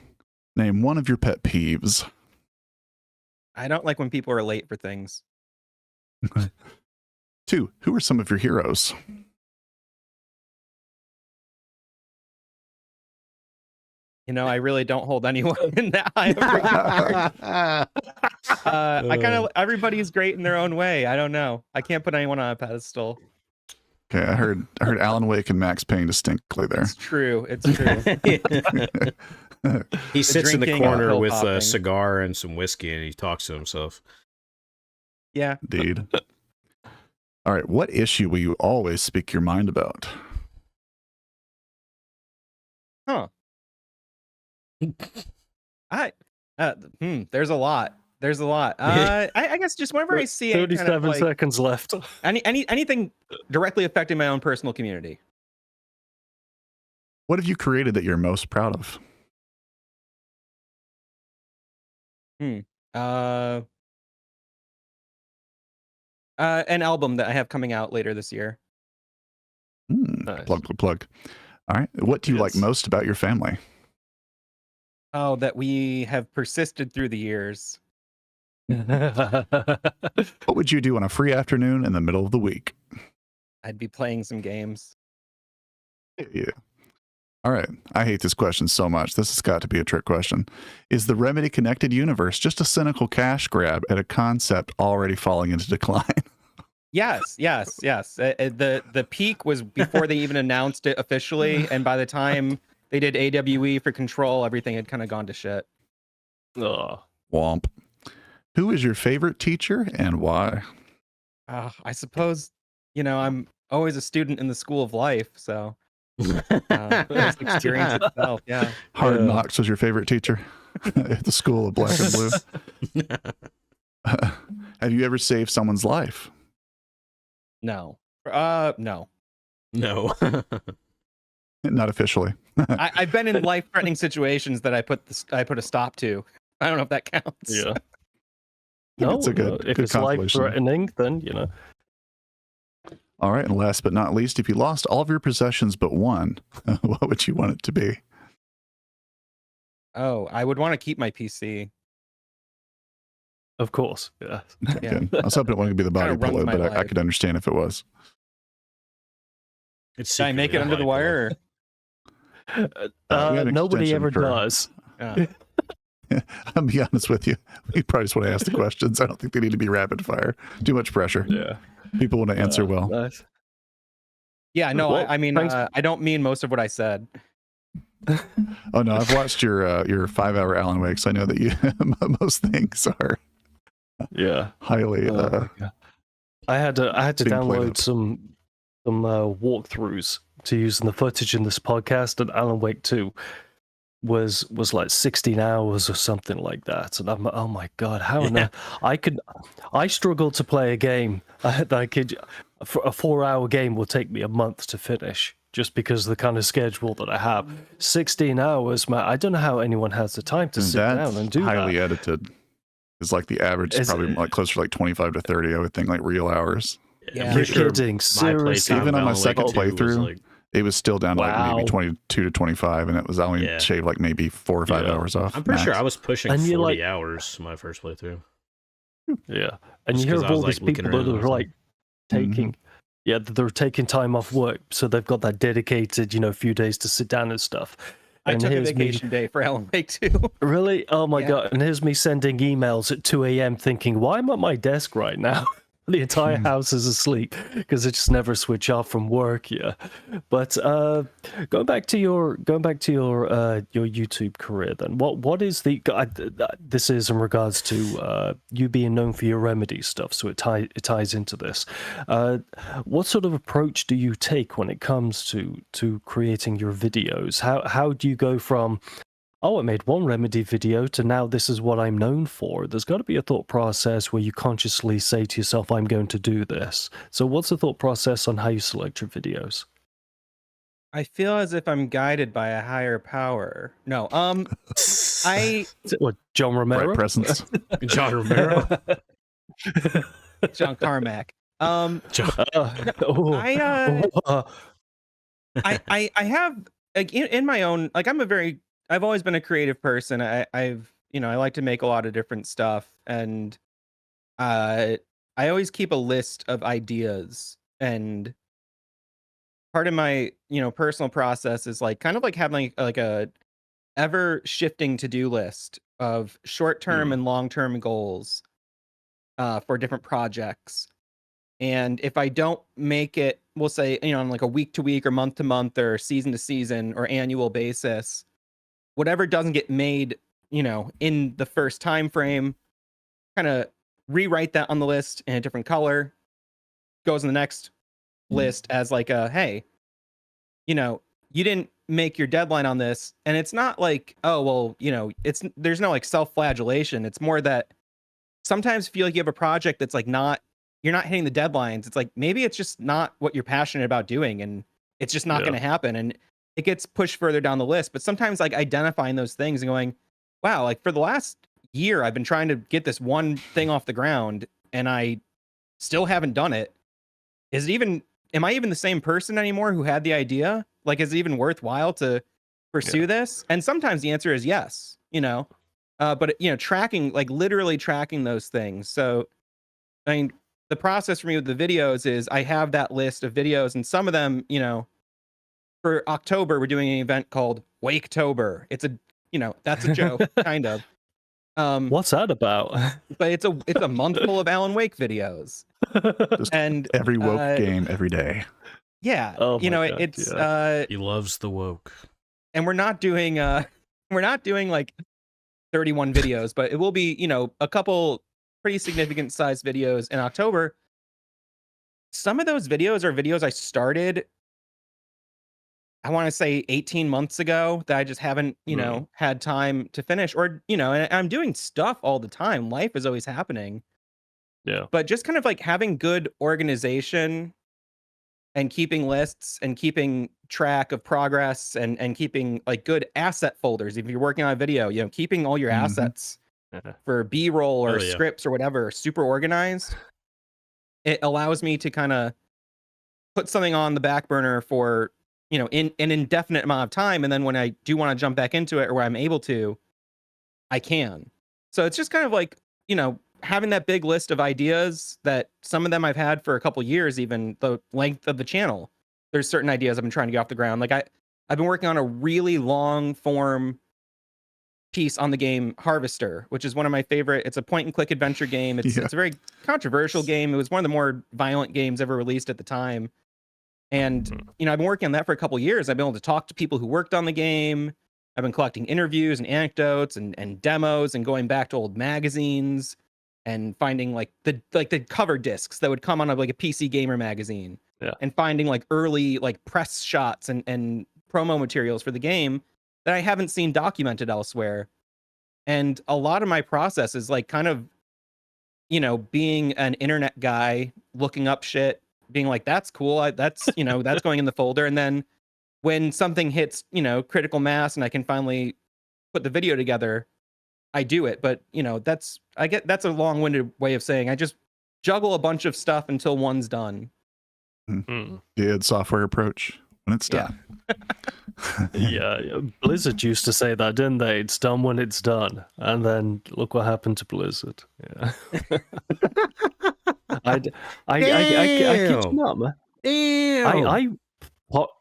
Name one of your pet peeves. I don't like when people are late for things. 2, who are some of your heroes? I really don't hold anyone in that high of regard. Everybody's great in their own way. I don't know. I can't put anyone on a pedestal. Okay, I heard Alan Wake and Max Payne distinctly there. It's true. He sits in the corner with a cigar and some whiskey, and he talks to himself. Yeah. Indeed. All right, what issue will you always speak your mind about? Huh. There's a lot. I guess just whenever I see 37 seconds left. Anything directly affecting my own personal community. What have you created that you're most proud of? An album that I have coming out later this year. Nice. Plug. All right. What do you like most about your family? Oh, that we have persisted through the years. What would you do on a free afternoon in the middle of the week? I'd be playing some games. Yeah. All right. I hate this question so much. This has got to be a trick question. Is the Remedy connected universe just a cynical cash grab at a concept already falling into decline? Yes. The peak was before they even announced it officially, and by the time they did AWE for Control, everything had kind of gone to shit. Oh. Womp. Who is your favorite teacher and why? I suppose, I'm always a student in the school of life, so experience itself, yeah. Hard Knocks was your favorite teacher at the school of Black and Blue. Have you ever saved someone's life? No. No. Not officially. I've been in life-threatening situations that I put a stop to. I don't know if that counts. Yeah. No, it's a good. If good it's life-threatening, then All right, and last but not least, if you lost all of your possessions but one, what would you want it to be? Oh, I would want to keep my PC. Of course, yeah. Yeah. Good. I was hoping it wasn't going to be the body Kinda runs pillow, my but I life. could understand if it was. It's Did I make it secretly under the a wire? body We had an Nobody extension ever for- does. I'll be honest with you. We probably just want to ask the questions. I don't think they need to be rapid fire. Too much pressure. Yeah. People want to answer well. Nice. Yeah, no, Well, I mean, thanks. I don't mean most of what I said. Oh no, I've watched your 5-hour Alan Wake, so I know that you most things are Yeah. highly. Oh my God. I had to being played download up. some walkthroughs to use in the footage in this podcast, and Alan Wake 2 was like 16 hours or something like that. And I'm, oh my God, how on earth? I struggle to play a game. A 4-hour game will take me a month to finish, just because of the kind of schedule that I have. 16 hours, man. I don't know how anyone has the time to sit down and do highly that. edited. It's like the average is Is probably it- like closer to like 25 to 30. I would think like real hours. Yeah. I'm You're pretty sure kidding, my seriously. playtime Even on my of Alan Wake second 2 was, playthrough, like, It was still down to like Wow. maybe 22 to 25, and it was I only Yeah. shaved like maybe 4 or 5 Yeah. hours off. I'm pretty sure max. I was pushing And 40 you're like- hours my first playthrough. Yeah, and Just you hear 'cause of I was, all these like, looking people that around are or like taking, yeah, they're taking time off work, so they've got that dedicated, few days to sit down and stuff. I And took a here's me- vacation day for Alan Wake 2. Really? Oh my Yeah. God! And here's me sending emails at 2 a.m. thinking, why am I at my desk right now? The entire house is asleep because I just never switch off from work. Yeah, but going back to your YouTube career, then what is the this is in regards to you being known for your remedy stuff, so it ties into this. What sort of approach do you take when it comes to creating your videos? How do you go from, oh, I made one remedy video to now this is what I'm known for? There's got to be a thought process where you consciously say to yourself, I'm going to do this. So what's the thought process on how you select your videos? I feel as if I'm guided by a higher power. No, I Is it what, John Romero? Bright presence. John Romero. John Carmack. John, Oh, I have like in my own, like I've always been a creative person. I like to make a lot of different stuff, and I always keep a list of ideas, and part of my personal process is like kind of like having like a ever shifting to-do list of short-term and long-term goals for different projects. And if I don't make it, we'll say, on like a week to week or month to month or season to season or annual basis, whatever doesn't get made, in the first time frame, kind of rewrite that on the list in a different color, goes in the next list as like a, hey, you didn't make your deadline on this. And it's not like, oh, well, there's no like self-flagellation. It's more that sometimes feel like you have a project that's like you're not hitting the deadlines. It's like, maybe it's just not what you're passionate about doing, and it's just not going to happen. And it gets pushed further down the list. But sometimes like identifying those things and going, wow, like for the last year, I've been trying to get this one thing off the ground and I still haven't done it. Am I even the same person anymore who had the idea? Like, is it even worthwhile to pursue this? And sometimes the answer is yes, but tracking, like literally tracking those things. So, I mean, the process for me with the videos is I have that list of videos, and some of them, for October, we're doing an event called Waketober. It's that's a joke, kind of. what's that about? But it's a month full of Alan Wake videos, Just and every woke game every day. yeah, Oh my God, it's he loves the woke. and we're not doing like 31 videos, but it will be a couple pretty significant sized videos in October. Some of those videos are videos I started, I want to say 18 months ago, that I just haven't had time to finish, or and I'm doing stuff all the time. Life is always happening. Yeah. But just kind of like having good organization and keeping lists and keeping track of progress and keeping like good asset folders. If you're working on a video, keeping all your assets for B-roll or scripts or whatever super organized, it allows me to kind of put something on the back burner for in an indefinite amount of time, and then when I do want to jump back into it, or when I'm able to, I can. So it's just kind of like, having that big list of ideas that some of them I've had for a couple years, even the length of the channel. There's certain ideas I've been trying to get off the ground. Like I've been working on a really long form piece on the game Harvester, which is one of my favorite. It's a point and click adventure game. It's a very controversial game. It was one of the more violent games ever released at the time. And, I've been working on that for a couple years. I've been able to talk to people who worked on the game. I've been collecting interviews and anecdotes and demos and going back to old magazines and finding like the cover discs that would come on like a PC Gamer magazine. Yeah. And finding like early like press shots and promo materials for the game that I haven't seen documented elsewhere. And a lot of my process is like kind of, being an internet guy, looking up shit, being like, that's cool. That's, that's going in the folder. And then when something hits, critical mass and I can finally put the video together, I do it. But, that's a long-winded way of saying I just juggle a bunch of stuff until one's done. Good software approach when it's done. Yeah, Blizzard used to say that, didn't they? It's done when it's done. And then look what happened to Blizzard. Yeah. I keep mum. Damn.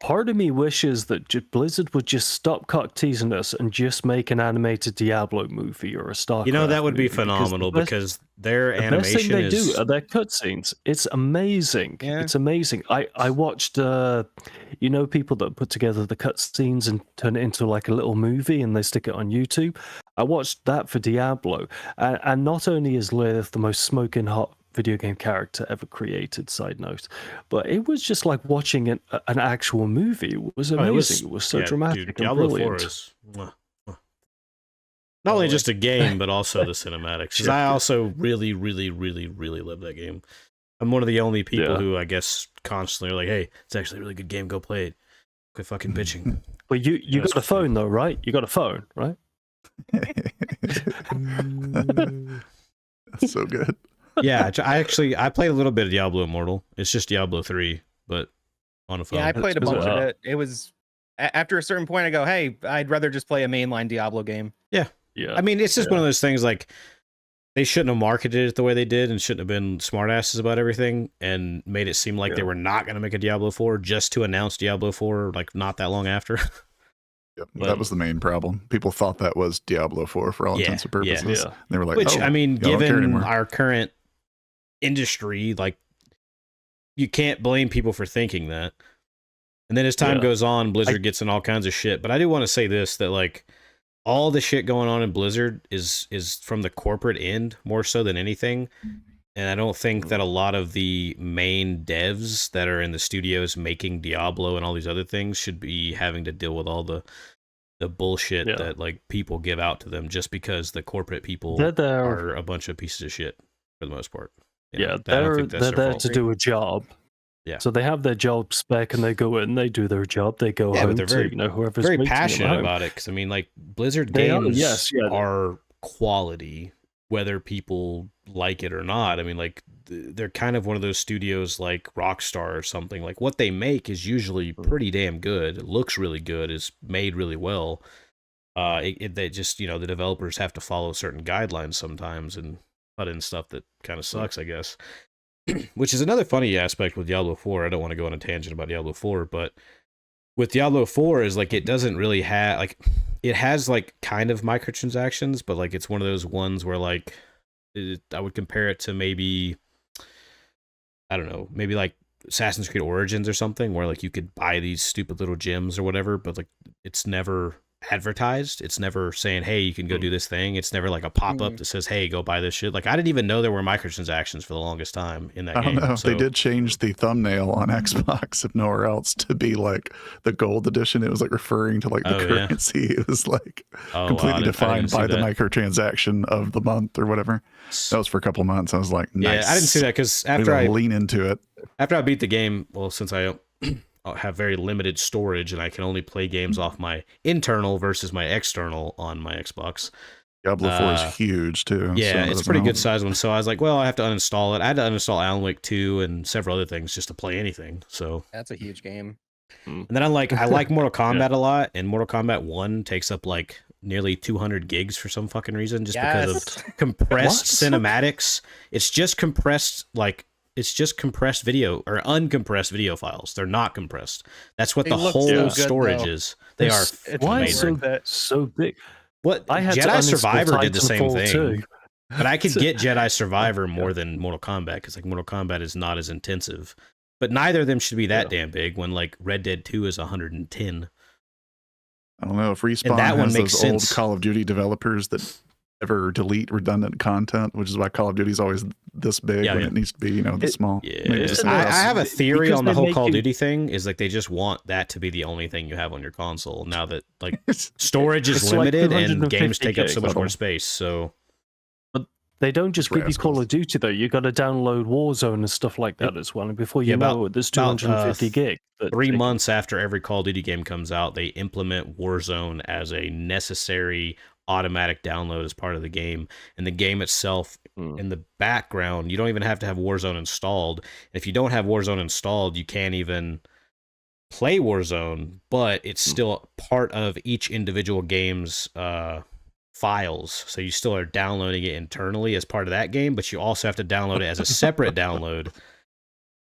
Part of me wishes that Blizzard would just stop cock teasing us and just make an animated Diablo movie or a StarCraft. That would be movie, phenomenal because their the animation best thing they is... do are their cutscenes. It's amazing. Yeah. It's amazing. I watched, people that put together the cutscenes and turn it into like a little movie and they stick it on YouTube. I watched that for Diablo, and not only is Lilith the most smoking hot video game character ever created, side note, but it was just like watching an actual movie. It was amazing. It was so dramatic and Diablo brilliant. 4 is not only just a game, but also the cinematics. 'Cause I also really, really, really, really love that game. I'm one of the only people who I guess constantly are like, "Hey, it's actually a really good game. Go play it." Quit fucking bitching. But you got a phone though, right? You got a phone, right? That's so good. Yeah, I played a little bit of Diablo Immortal. It's just Diablo 3, but on a phone. Yeah, I played a bunch of it. It was after a certain point, I go, "Hey, I'd rather just play a mainline Diablo game." Yeah. I mean, it's just one of those things like they shouldn't have marketed it the way they did and shouldn't have been smartasses about everything and made it seem like they were not going to make a Diablo 4 just to announce Diablo 4 like not that long after. Yep, that was the main problem. People thought that was Diablo 4 for all intents and purposes. Yeah. They were like, which, I mean, given our our current industry, like, you can't blame people for thinking that. And then as time goes on, Blizzard gets in all kinds of shit. But I do want to say this, that like all the shit going on in Blizzard is from the corporate end more so than anything. And I don't think that a lot of the main devs that are in the studios making Diablo and all these other things should be having to deal with all the bullshit that like people give out to them just because the corporate people are a bunch of pieces of shit for the most part. They're there to do a job. Yeah. So they have their job spec and they go in, they do their job, they go home. But they're whoever's very passionate about it because I mean, like Blizzard games are quality, whether people like it or not. I mean, like they're kind of one of those studios like Rockstar or something. Like what they make is usually pretty damn good. It looks really good. Is made really well. They just the developers have to follow certain guidelines sometimes and put in stuff that kind of sucks, I guess. Which is another funny aspect with Diablo 4. I don't want to go on a tangent about Diablo 4, but with Diablo 4 is like it doesn't really have like it has like kind of microtransactions, but like it's one of those ones where like I would compare it to maybe I don't know, maybe like Assassin's Creed Origins or something where like you could buy these stupid little gems or whatever, but like it's never advertised. It's never saying, hey, you can go do this thing. It's never like a pop-up that says, hey, go buy this shit. Like I didn't even know there were microtransactions for the longest time in that game. I don't know. So, they did change the thumbnail on Xbox, if nowhere else, to be like the gold edition. It was like referring to like the currency. It was like completely defined by the microtransaction of the month or whatever. That was for a couple of months. I was like, nice. Yeah, I didn't see that because after I lean into it. After I beat the game, well, since I have very limited storage and I can only play games off my internal versus my external on my Xbox. Diablo 4 is huge too. Yeah, so it's a pretty good size one. So I was like, well, I have to uninstall it. I had to uninstall Alan Wake 2 and several other things just to play anything. So that's a huge game. And then I like Mortal Kombat a lot, and Mortal Kombat 1 takes up like nearly 200 gigs for some fucking reason, just because Yes. of compressed What? cinematics. It's just compressed, it's just compressed video or uncompressed video files. They're not compressed. That's what They the look whole so good, storage though. is. They are It's Why amazing. worth it. so big? What I had to Jedi uninstall Survivor did the same Titanfall thing. too. But I could get Jedi Survivor yeah. more than Mortal Kombat, because like Mortal Kombat is not as intensive. But neither of them should be that damn big when like Red Dead 2 is 110. I don't know if Respawn that one has makes those sense. old Call of Duty developers that ever delete redundant content, which is why Call of Duty is always this big Yeah, when yeah. it needs to be, this small. Yeah, Maybe just I something else. have a theory Because on the they whole make Call of you- Duty thing. Is like they just want that to be the only thing you have on your console now that like storage is It's like limited and 250 games take up so much gigs. more space. So They don't just give you Call Rascals. of Duty though. You got to download Warzone and stuff like that as well. And before you Yeah, know it, there's 250 about, gig. that 3 they- months after every Call of Duty game comes out, they implement Warzone as a necessary automatic download as part of the game. And the game itself, in the background, you don't even have to have Warzone installed. If you don't have Warzone installed, you can't even play Warzone, but it's still part of each individual game's files. So you still are downloading it internally as part of that game, but you also have to download it as a separate download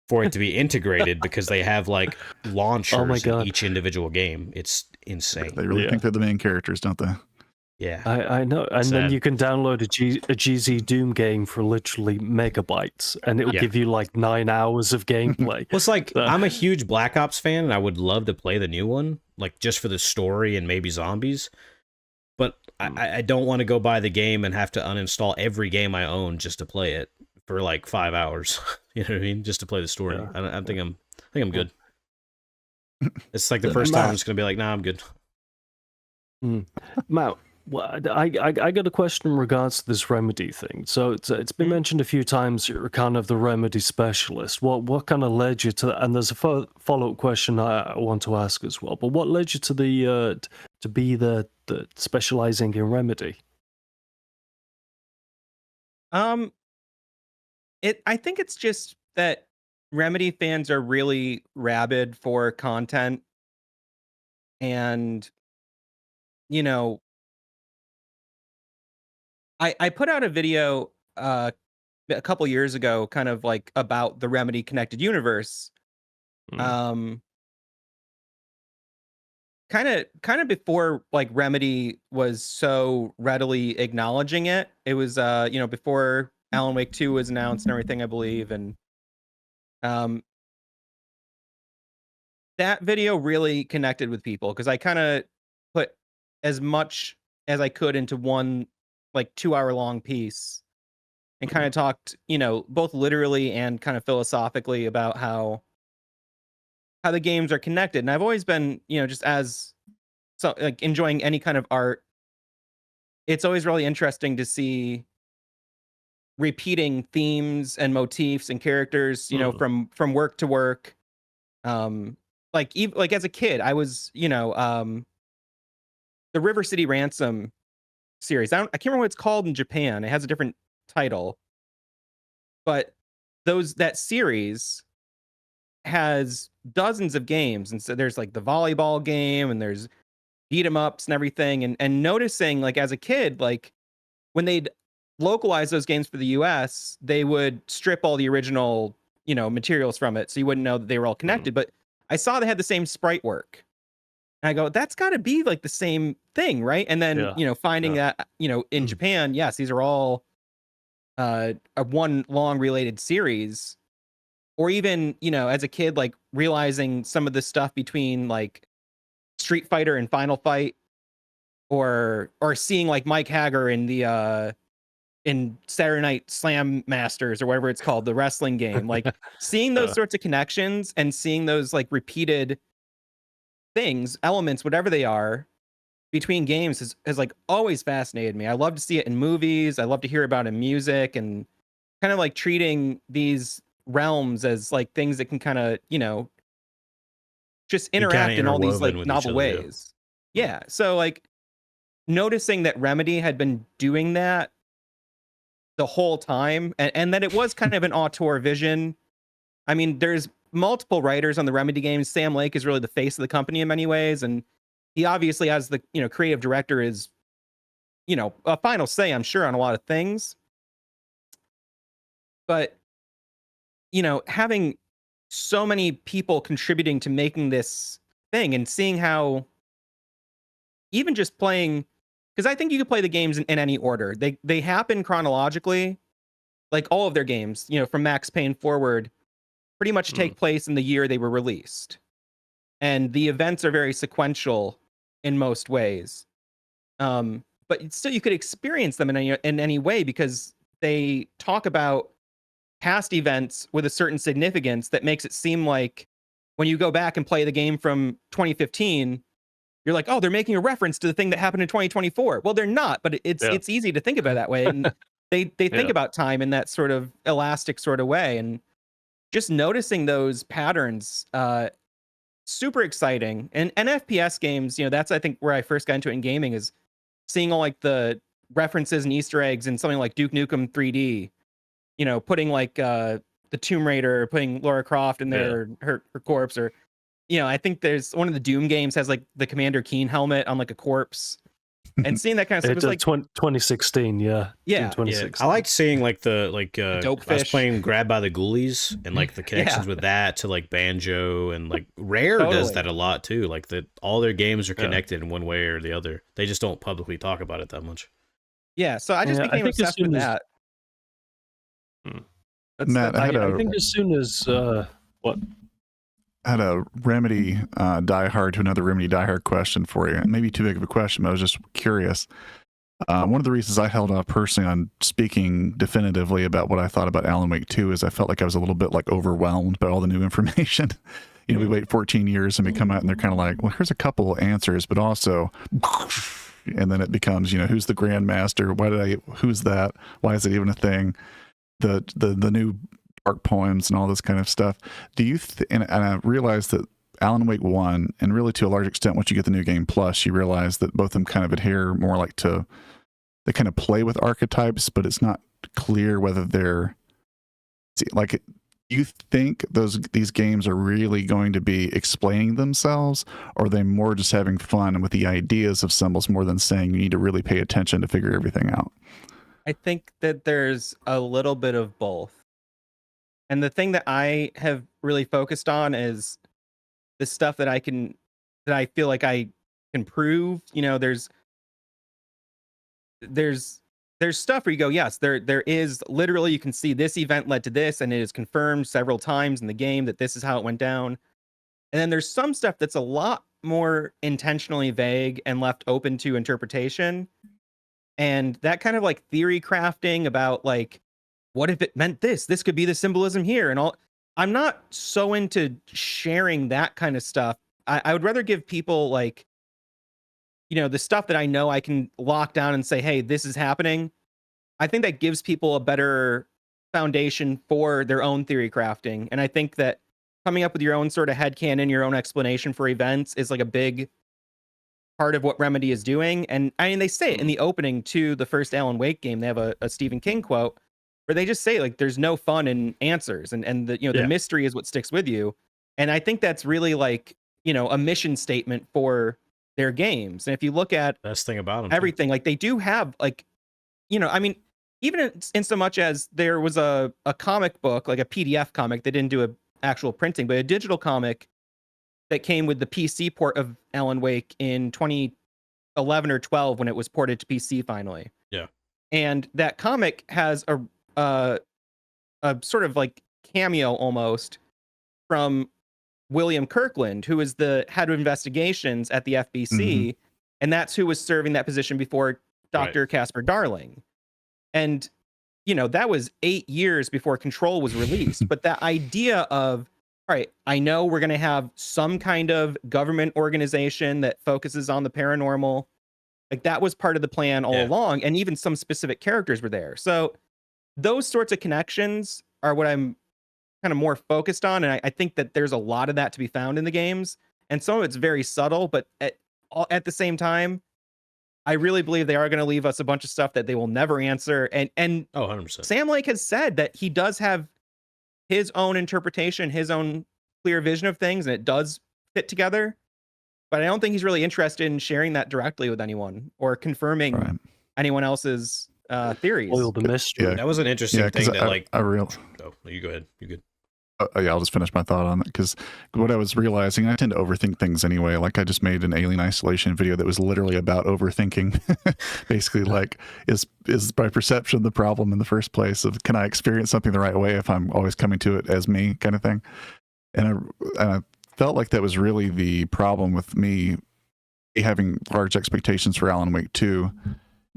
for it to be integrated, because they have like launchers in God. each individual game. It's insane. They really think they're the main characters, don't they? Yeah. I know. And then Sad. you can download a GZ Doom game for literally megabytes, and it will Yeah. give you like 9 hours of gameplay. Well, it's like So- I'm a huge Black Ops fan, and I would love to play the new one, like just for the story and maybe zombies. But I don't want to go buy the game and have to uninstall every game I own just to play it for like 5 hours. You know what I mean? Just to play the story. Yeah. I think I'm good. It's like the first time I'm just gonna be like, nah, I'm good. Matt, well, I got a question in regards to this Remedy thing. So it's been mentioned a few times you're kind of the Remedy specialist. What kind of led you to that? And there's a follow-up question I want to ask as well. But what led you to the to be the specializing in Remedy? I think it's just that Remedy fans are really rabid for content, and I put out a video a couple years ago, kind of like about the Remedy connected universe. Kind of before like Remedy was so readily acknowledging it. It was before Alan Wake 2 was announced and everything, I believe, and that video really connected with people because I kind of put as much as I could into one like 2-hour long piece and kind of talked, both literally and kind of philosophically about how the games are connected. And I've always been, just as so like enjoying any kind of art, it's always really interesting to see repeating themes and motifs and characters, from work to work. Like as a kid, I was, the River City Ransom series. I can't remember what it's called in Japan. It has a different title, but that series has dozens of games, and so there's like the volleyball game, and there's beat 'em ups and everything. And noticing, like as a kid, like when they'd localize those games for the US, they would strip all the original, materials from it, so you wouldn't know that they were all connected. But I saw they had the same sprite work. And I go, that's got to be like the same thing, right? And then, finding that, in Japan, yes, these are all a one long related series. Or even, as a kid, like realizing some of the stuff between like Street Fighter and Final Fight, or seeing like Mike Hagger in the in Saturday Night Slam Masters or whatever it's called, the wrestling game, like seeing those sorts of connections and seeing those like repeated things, elements, whatever they are, between games has like always fascinated me. I love to see it in movies. I love to hear about it in music, and kind of like treating these realms as like things that can kind of, just interact in all these like novel ways. Yeah. So like noticing that Remedy had been doing that the whole time, and that it was kind of an auteur vision. I mean, there's multiple writers on the Remedy games. Sam Lake is really the face of the company in many ways, and he obviously, as the creative director, is a final say, I'm sure, on a lot of things. But, having so many people contributing to making this thing and seeing how even just playing, because I think you could play the games in any order. They happen chronologically, like all of their games, from Max Payne forward, pretty much take place in the year they were released. And the events are very sequential in most ways. But still, you could experience them in any way because they talk about past events with a certain significance that makes it seem like when you go back and play the game from 2015, you're like, oh, they're making a reference to the thing that happened in 2024. Well, they're not, but it's easy to think about it that way. And they think about time in that sort of elastic sort of way. And just noticing those patterns, super exciting. And FPS games, that's I think where I first got into it in gaming, is seeing all like the references and Easter eggs in something like Duke Nukem 3D. Putting like the Tomb Raider, putting Lara Croft in there, her corpse, or I think there's one of the Doom games has like the Commander Keen helmet on like a corpse, and seeing that kind of stuff. It's like 2016, yeah. Yeah. 2016. I liked seeing like the Dope I was Fish. playing Grabbed by the Ghoulies and like the connections with that to like Banjo, and like Rare does that a lot too. Like all their games are connected in one way or the other. They just don't publicly talk about it that much. Yeah, so I just became obsessed with that. Matt, I think as soon as what? I had a Remedy Die Hard to another Remedy Die Hard question for you. Maybe too big of a question, but I was just curious. One of the reasons I held off personally on speaking definitively about what I thought about Alan Wake 2 is I felt like I was a little bit like overwhelmed by all the new information. We wait 14 years and we come out and they're kind of like, well, here's a couple answers, but also, and then it becomes, who's the Grandmaster? Who's that? Why is it even a thing? The new dark poems and all this kind of stuff. Do you and I realize that Alan Wake 1, and really to a large extent once you get the new game plus, you realize that both of them kind of adhere more like to, they kind of play with archetypes, but it's not clear whether they're like, you think these games are really going to be explaining themselves, or are they more just having fun with the ideas of symbols more than saying you need to really pay attention to figure everything out? I think that there's a little bit of both. And the thing that I have really focused on is the stuff that I feel like I can prove. There's stuff where you go, yes, there is literally, you can see this event led to this, and it is confirmed several times in the game that this is how it went down. And then there's some stuff that's a lot more intentionally vague and left open to interpretation. And that kind of like theory crafting about like, what if it meant this? This could be the symbolism here and all. I'm not so into sharing that kind of stuff. I would rather give people like, the stuff that I know I can lock down and say, hey, this is happening. I think that gives people a better foundation for their own theory crafting. And I think that coming up with your own sort of headcanon, your own explanation for events is like a big part of what Remedy is doing. And I mean, they say it in the opening to the first Alan Wake game. They have a Stephen King quote where they just say like, there's no fun in answers, and the the mystery is what sticks with you. And I think that's really like, a mission statement for their games. And if you look at best thing about them, everything, like they do have like, I mean, even in so much as there was a comic book, like a PDF comic, they didn't do an actual printing, but a digital comic that came with the PC port of Alan Wake in 2011 or 12 when it was ported to PC finally. Yeah. And that comic has a sort of like cameo almost from William Kirkland, who is the head of investigations at the FBC, and that's who was serving that position before Dr. Casper Darling. And that was 8 years before Control was released. But that idea of, all right, I know we're going to have some kind of government organization that focuses on the paranormal. Like that was part of the plan all along. And even some specific characters were there. So those sorts of connections are what I'm kind of more focused on. And I think that there's a lot of that to be found in the games. And some of it's very subtle, but at the same time, I really believe they are going to leave us a bunch of stuff that they will never answer. And 100%. Sam Lake has said that he does have his own interpretation, his own clear vision of things, and it does fit together. But I don't think he's really interested in sharing that directly with anyone or confirming anyone else's theories. Oil the mystery. Yeah. That was an interesting Yeah, thing because that like. I real. Oh, you go ahead. You good? Yeah, I'll just finish my thought on it because what I was realizing, I tend to overthink things anyway. Like I just made an alien isolation video that was literally about overthinking. Basically, like is my perception the problem in the first place? Of can I experience something the right way if I'm always coming to it as me, kind of thing. And I felt like that was really the problem with me having large expectations for Alan Wake 2,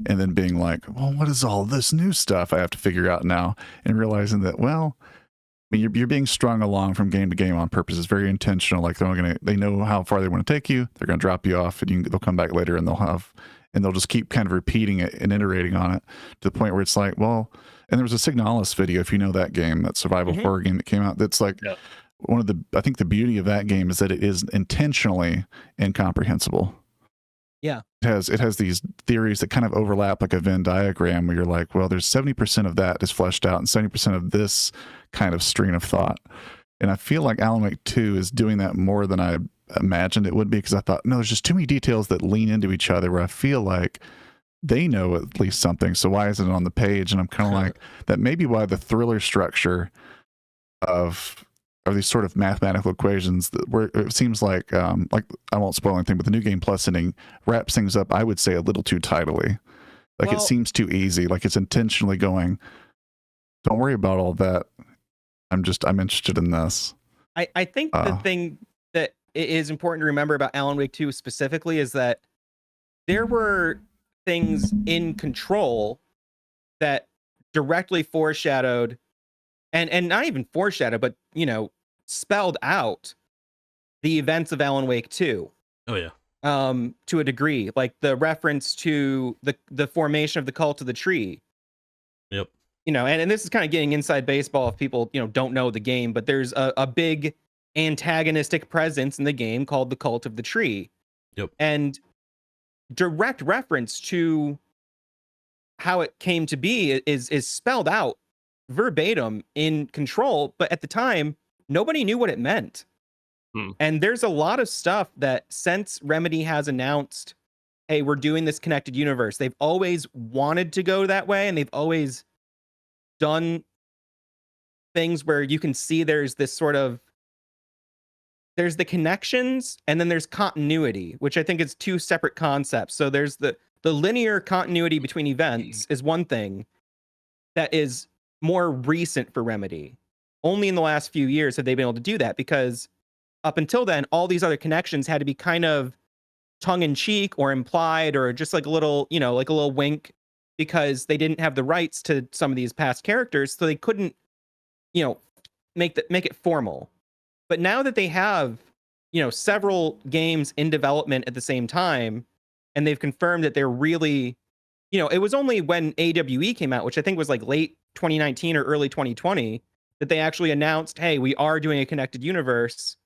and then being like, well, what is all this new stuff I have to figure out now? And realizing that, well, I mean, you're being strung along from game to game on purpose. It's very intentional. Like they know how far they want to take you. They're going to drop you off, and they'll come back later, and they'll just keep kind of repeating it and iterating on it to the point where it's like, well. And there was a Signalis video, if you know that game, that survival horror game that came out. That's like I think the beauty of that game is that it is intentionally incomprehensible. Yeah. It has these theories that kind of overlap like a Venn diagram where you're like, well, there's 70% of that is fleshed out and 70% of this kind of stream of thought. And I feel like Alan Wake 2 is doing that more than I imagined it would be, because I thought, no, there's just too many details that lean into each other where I feel like they know at least something. So why isn't it on the page? And I'm kind of like, that may be why the thriller structure of these sort of mathematical equations where it seems like I won't spoil anything, but the New Game Plus ending wraps things up, I would say, a little too tidily. Like it seems too easy. Like it's intentionally going, don't worry about all that. I'm interested in this. I think the thing that is important to remember about Alan Wake 2 specifically is that there were things in Control that directly foreshadowed and not even foreshadowed, but spelled out the events of Alan Wake 2. Oh yeah. To a degree, like the reference to the formation of the Cult of the Tree. Yep. And this is kind of getting inside baseball if people don't know the game, but there's a big antagonistic presence in the game called the Cult of the Tree. Yep. And direct reference to how it came to be is spelled out verbatim in Control, but at the time nobody knew what it meant. And there's a lot of stuff that since Remedy has announced, hey, we're doing this connected universe, they've always wanted to go that way, and they've always done things where you can see there's this sort of, there's the connections and then there's continuity, which I think is two separate concepts. So there's the linear continuity between events is one thing that is more recent for Remedy. Only in the last few years have they been able to do that, because up until then, all these other connections had to be kind of tongue-in-cheek or implied, or just like a little, like a little wink, because they didn't have the rights to some of these past characters, so they couldn't, make it formal. But now that they have, several games in development at the same time, and they've confirmed that they're really, it was only when AWE came out, which I think was like late 2019 or early 2020, that they actually announced, hey, we are doing a connected universe.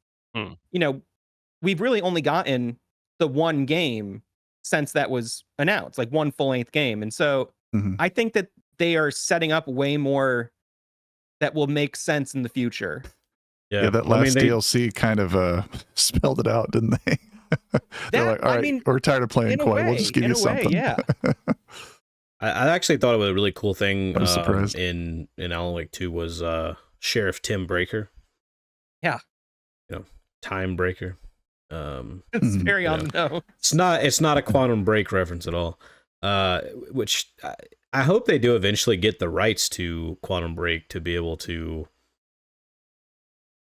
We've really only gotten the one game since that was announced, like one full-length game. And so I think that they are setting up way more that will make sense in the future. Yeah, that last DLC kind of spelled it out, didn't they? They're like, all right, we're tired of playing coy. We'll just give you something. Yeah. I actually thought it was a really cool thing in Alan Wake 2 was Sheriff Tim Breaker. Yeah. Time Breaker. It's very on the nose. It's not a Quantum Break reference at all. Which I hope they do eventually get the rights to Quantum Break to be able to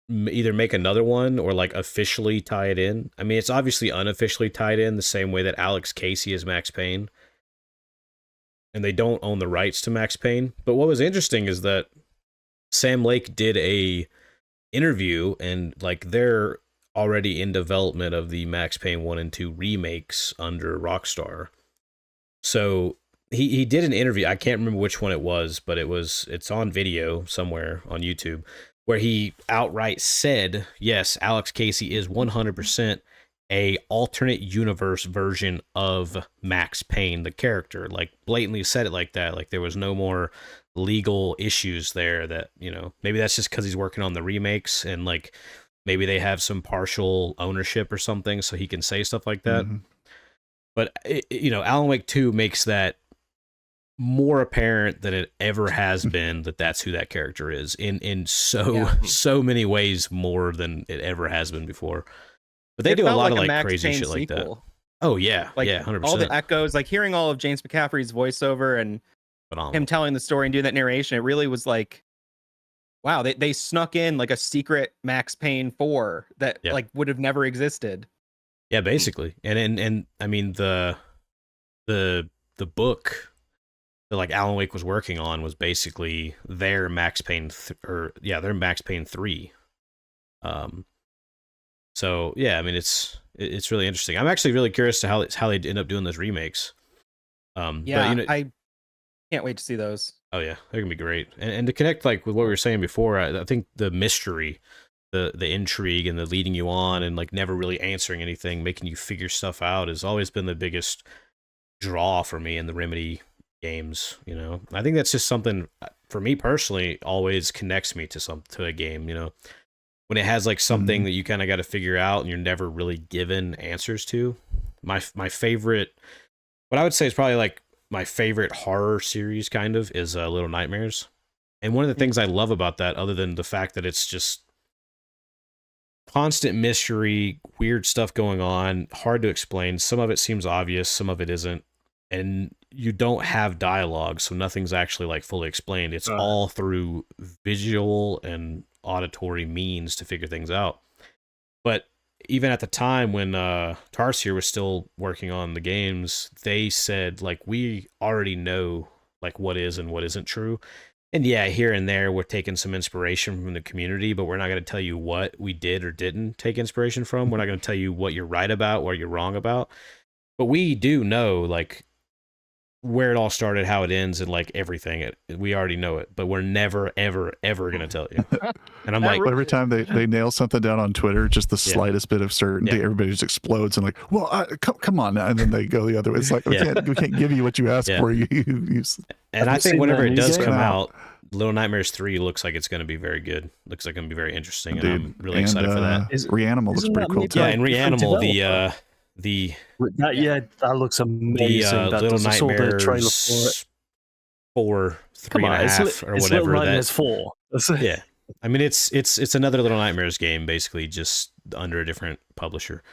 either make another one or like officially tie it in. I mean, it's obviously unofficially tied in the same way that Alex Casey is Max Payne, and they don't own the rights to Max Payne. But what was interesting is that Sam Lake did a interview, and like they're already in development of the Max Payne 1 and 2 remakes under Rockstar. So he did an interview. I can't remember which one it was, but it's on video somewhere on YouTube, where he outright said, yes, Alex Casey is 100% a alternate universe version of Max Payne, the character. Like blatantly said it like that. Like there was no more legal issues there that, maybe that's just because he's working on the remakes, and like maybe they have some partial ownership or something, so he can say stuff like that. But Alan Wake 2 makes that more apparent than it ever has been that that's who that character is in so many ways more than it ever has been before. But they do a lot of like crazy shit like that. Oh yeah, like 100%. All the echoes, like hearing all of James McCaffrey's voiceover and Phenomenal. him telling the story and doing that narration, it really was like, wow, they snuck in like a secret Max Payne 4 that like would have never existed. Yeah, basically. And I mean the book that like Alan Wake was working on was basically their Max Payne their Max Payne 3. So yeah, I mean it's really interesting. I'm actually really curious to how they end up doing those remakes. Yeah, but, you know, I can't wait to see those. Oh yeah, they're gonna be great. And to connect like with what we were saying before, I think the mystery, the intrigue, and the leading you on, and like never really answering anything, making you figure stuff out, has always been the biggest draw for me in the Remedy games. You know, I think that's just something for me personally always connects me to a game. You know, when it has like something that you kind of got to figure out and you're never really given answers to. My favorite, what I would say is probably like my favorite horror series kind of is Little Nightmares. And one of the things I love about that, other than the fact that it's just constant mystery, weird stuff going on, hard to explain. Some of it seems obvious, some of it isn't. And you don't have dialogue, so nothing's actually like fully explained. It's all through visual and auditory means to figure things out. But even at the time when Tarsier was still working on the games, they said like, we already know like what is and what isn't true. And yeah, here and there we're taking some inspiration from the community, but we're not going to tell you what we did or didn't take inspiration from. We're not going to tell you what you're right about, what you're wrong about. But we do know like where it all started, how it ends, and like everything. We already know it, but we're never, ever, ever going to tell you. And I'm like, every time they nail something down on Twitter, just the slightest bit of certainty, everybody just explodes and like, well, come on now. And then they go the other way. It's like, we can't give you what you asked for. And I think whenever it does come out, Little Nightmares 3 looks like it's going to be very good. Looks like it's going to be very interesting. And I'm really excited for that. Reanimal looks pretty cool too. Yeah, and Reanimal, that looks amazing. Little Nightmares 4, 3.5, or whatever. Little Nightmares 4. Yeah, I mean it's another Little Nightmares game, basically just under a different publisher,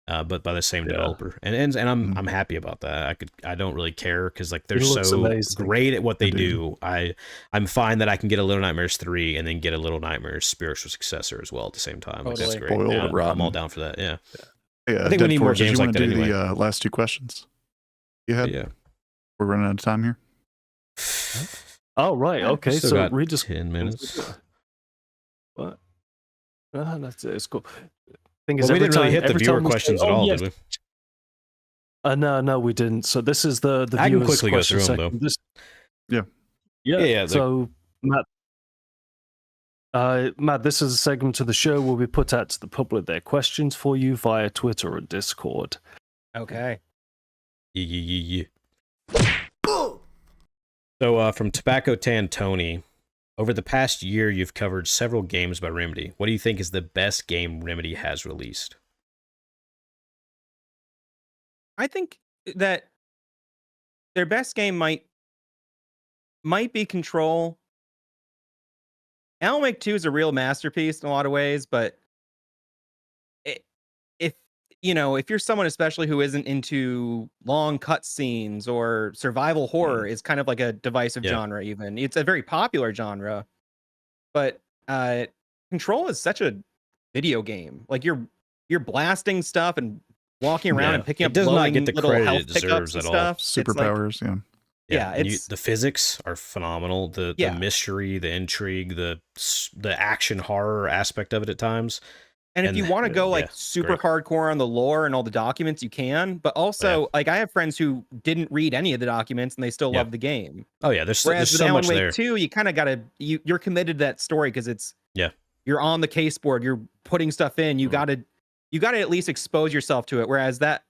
but by the same developer. And I'm happy about that. I don't really care because like they're so great at what they do. I'm fine that I can get a Little Nightmares 3 and then get a Little Nightmares spiritual successor as well at the same time. Like, that's great. I'm all down for that. Yeah. Yeah, I think we need more games like that anyway. The last two questions you had? Yeah. We're running out of time here. Oh, right. Okay. So read just 10 minutes. What? That's it. It's cool. We didn't really hit the viewer questions at all, did we? No, we didn't. So this is the I can viewers' quickly go through question them, though. Yeah. So, Matt, this is a segment of the show where we put out to the public their questions for you via Twitter or Discord. Okay. Yeah. So from Tobacco Tan Tony, over the past year, you've covered several games by Remedy. What do you think is the best game Remedy has released? I think that their best game might be Control. Alan Wake 2 is a real masterpiece in a lot of ways, but if you're someone especially who isn't into long cutscenes or survival horror, is kind of like a divisive genre. Even it's a very popular genre, but Control is such a video game. Like you're blasting stuff and walking around and picking up. It does not get the little credit health it deserves at all. Superpowers, the physics are phenomenal. The mystery, the intrigue, the action horror aspect of it at times. And if you want to go super hardcore on the lore and all the documents, you can. But also, like I have friends who didn't read any of the documents and they still love the game. Oh yeah, there's so Alan much Wake there. 2, you kind of gotta you're committed to that story because it's you're on the case board, you're putting stuff in. You gotta at least expose yourself to it. Whereas that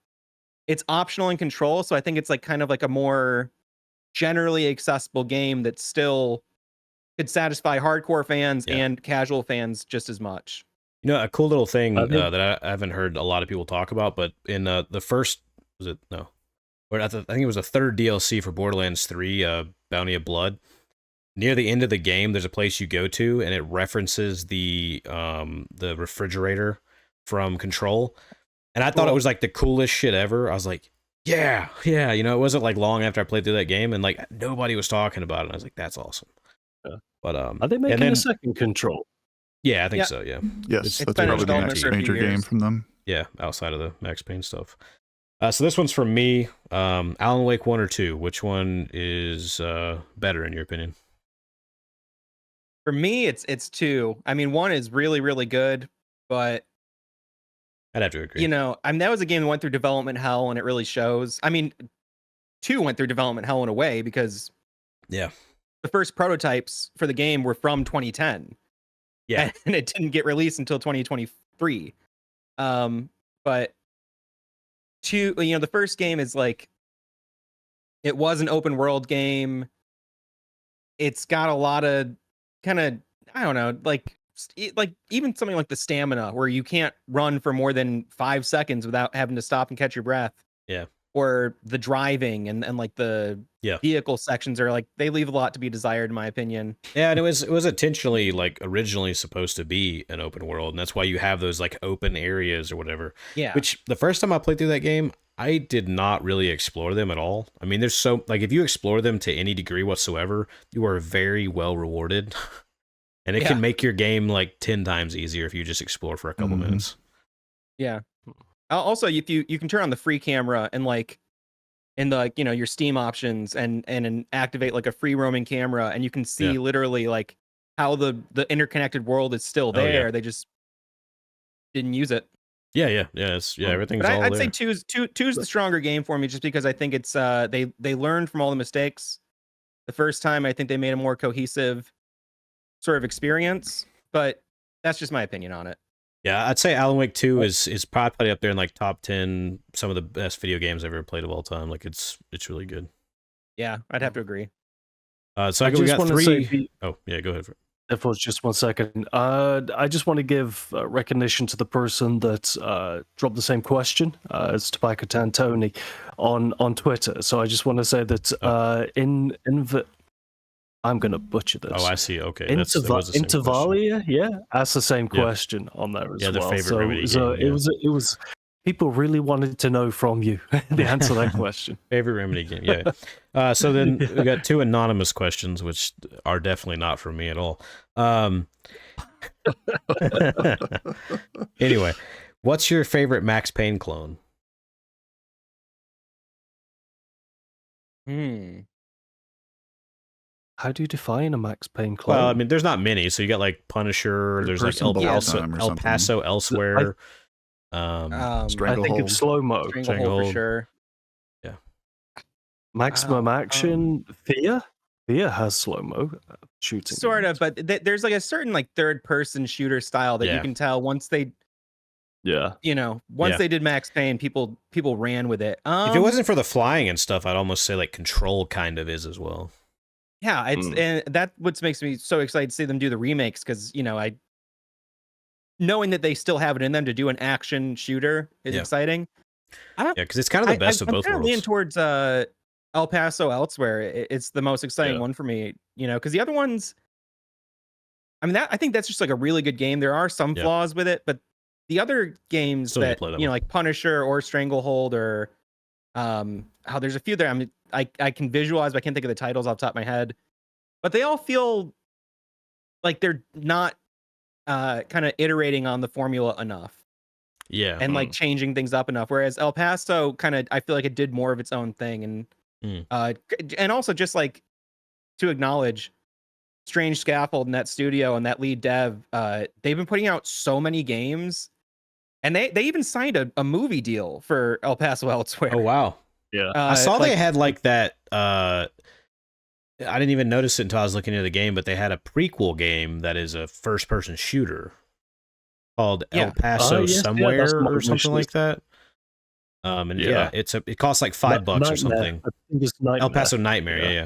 it's optional in Control, so I think it's like kind of like a more generally accessible game that still could satisfy hardcore fans and casual fans just as much. You know, a cool little thing that I haven't heard a lot of people talk about, but in the first, or I think it was the third DLC for Borderlands 3, Bounty of Blood. Near the end of the game, there's a place you go to, and it references the refrigerator from Control. And I thought it was like the coolest shit ever. I was like, yeah, you know, it wasn't like long after I played through that game, and like nobody was talking about it. And I was like, that's awesome. Yeah. But are they making a second Control? Yeah, I think so. Yeah. Yes, that's probably the next major game from them. Yeah, outside of the Max Payne stuff. So this one's from me. Alan Wake 1 or 2. Which one is better in your opinion? For me, it's 2. I mean, 1 is really, really good, but I'd have to agree. You know, I mean, that was a game that went through development hell, and it really shows. I mean, 2 went through development hell in a way because the first prototypes for the game were from 2010. Yeah, and it didn't get released until 2023. But 2, you know, the first game is like, it was an open world game. It's got a lot of kind of, I don't know, like even something like the stamina where you can't run for more than 5 seconds without having to stop and catch your breath. Yeah. Or the driving and like the vehicle sections are like, they leave a lot to be desired, in my opinion. Yeah, and it was intentionally like originally supposed to be an open world, and that's why you have those like open areas or whatever. Yeah. Which the first time I played through that game, I did not really explore them at all. I mean, there's so like if you explore them to any degree whatsoever, you are very well rewarded. And it can make your game like 10 times easier if you just explore for a couple minutes. Yeah. Also, if you can turn on the free camera and like in the, you know, your Steam options and activate like a free roaming camera, and you can see literally like how the interconnected world is still there. They just didn't use it. Yeah. Everything's all I'd there. say two's the stronger game for me, just because I think it's they learned from all the mistakes the first time. I think they made a more cohesive sort of experience, but that's just my opinion on it. Yeah, I'd say Alan Wake 2 is probably up there in like top 10 some of the best video games I've ever played of all time. Like it's really good. Yeah, I'd have to agree. So we got 3. Oh, yeah, go ahead. Deadforge, just 1 second. I just want to give recognition to the person that dropped the same question as Tobacco Tantoni on Twitter. So I just want to say that I'm going to butcher this. Oh, I see. Okay. Intervalia, asked the same question on there as well. Their favorite remedy game. It was people really wanted to know from you the answer to that question. Favorite remedy game, yeah. So then we got 2 anonymous questions, which are definitely not from me at all. Anyway, what's your favorite Max Payne clone? How do you define a Max Payne clone? Well, I mean, there's not many. So you got like Punisher. There's like El Paso Elsewhere. I think it's slow-mo. Stranglehold for sure. Yeah. Maximum Action. Fear has slow-mo shooting. Sort of, but there's like a certain like third-person shooter style that you can tell once they they did Max Payne, people ran with it. If it wasn't for the flying and stuff, I'd almost say like Control kind of is as well. Yeah, and that what makes me so excited to see them do the remakes, because knowing that they still have it in them to do an action shooter is exciting. Yeah, because it's kind of the best of both worlds. I'm leaning towards El Paso Elsewhere. It's the most exciting one for me, because the other ones, I mean, I think that's just like a really good game. There are some flaws with it, but the other games still that like Punisher or Stranglehold or there's a few there. I mean, I can visualize, but I can't think of the titles off the top of my head. But they all feel like they're not kind of iterating on the formula enough. Yeah. And like changing things up enough. Whereas El Paso I feel like it did more of its own thing. And also just like to acknowledge Strange Scaffold and that studio and that lead dev, they've been putting out so many games. And they even signed a movie deal for El Paso Elsewhere. Oh, wow. Yeah. I saw they had like that. I didn't even notice it until I was looking into the game, but they had a prequel game that is a first-person shooter called El Paso Somewhere or something like that. And it costs like $5 or something. I think it's Nightmare. El Paso Nightmare. Yeah.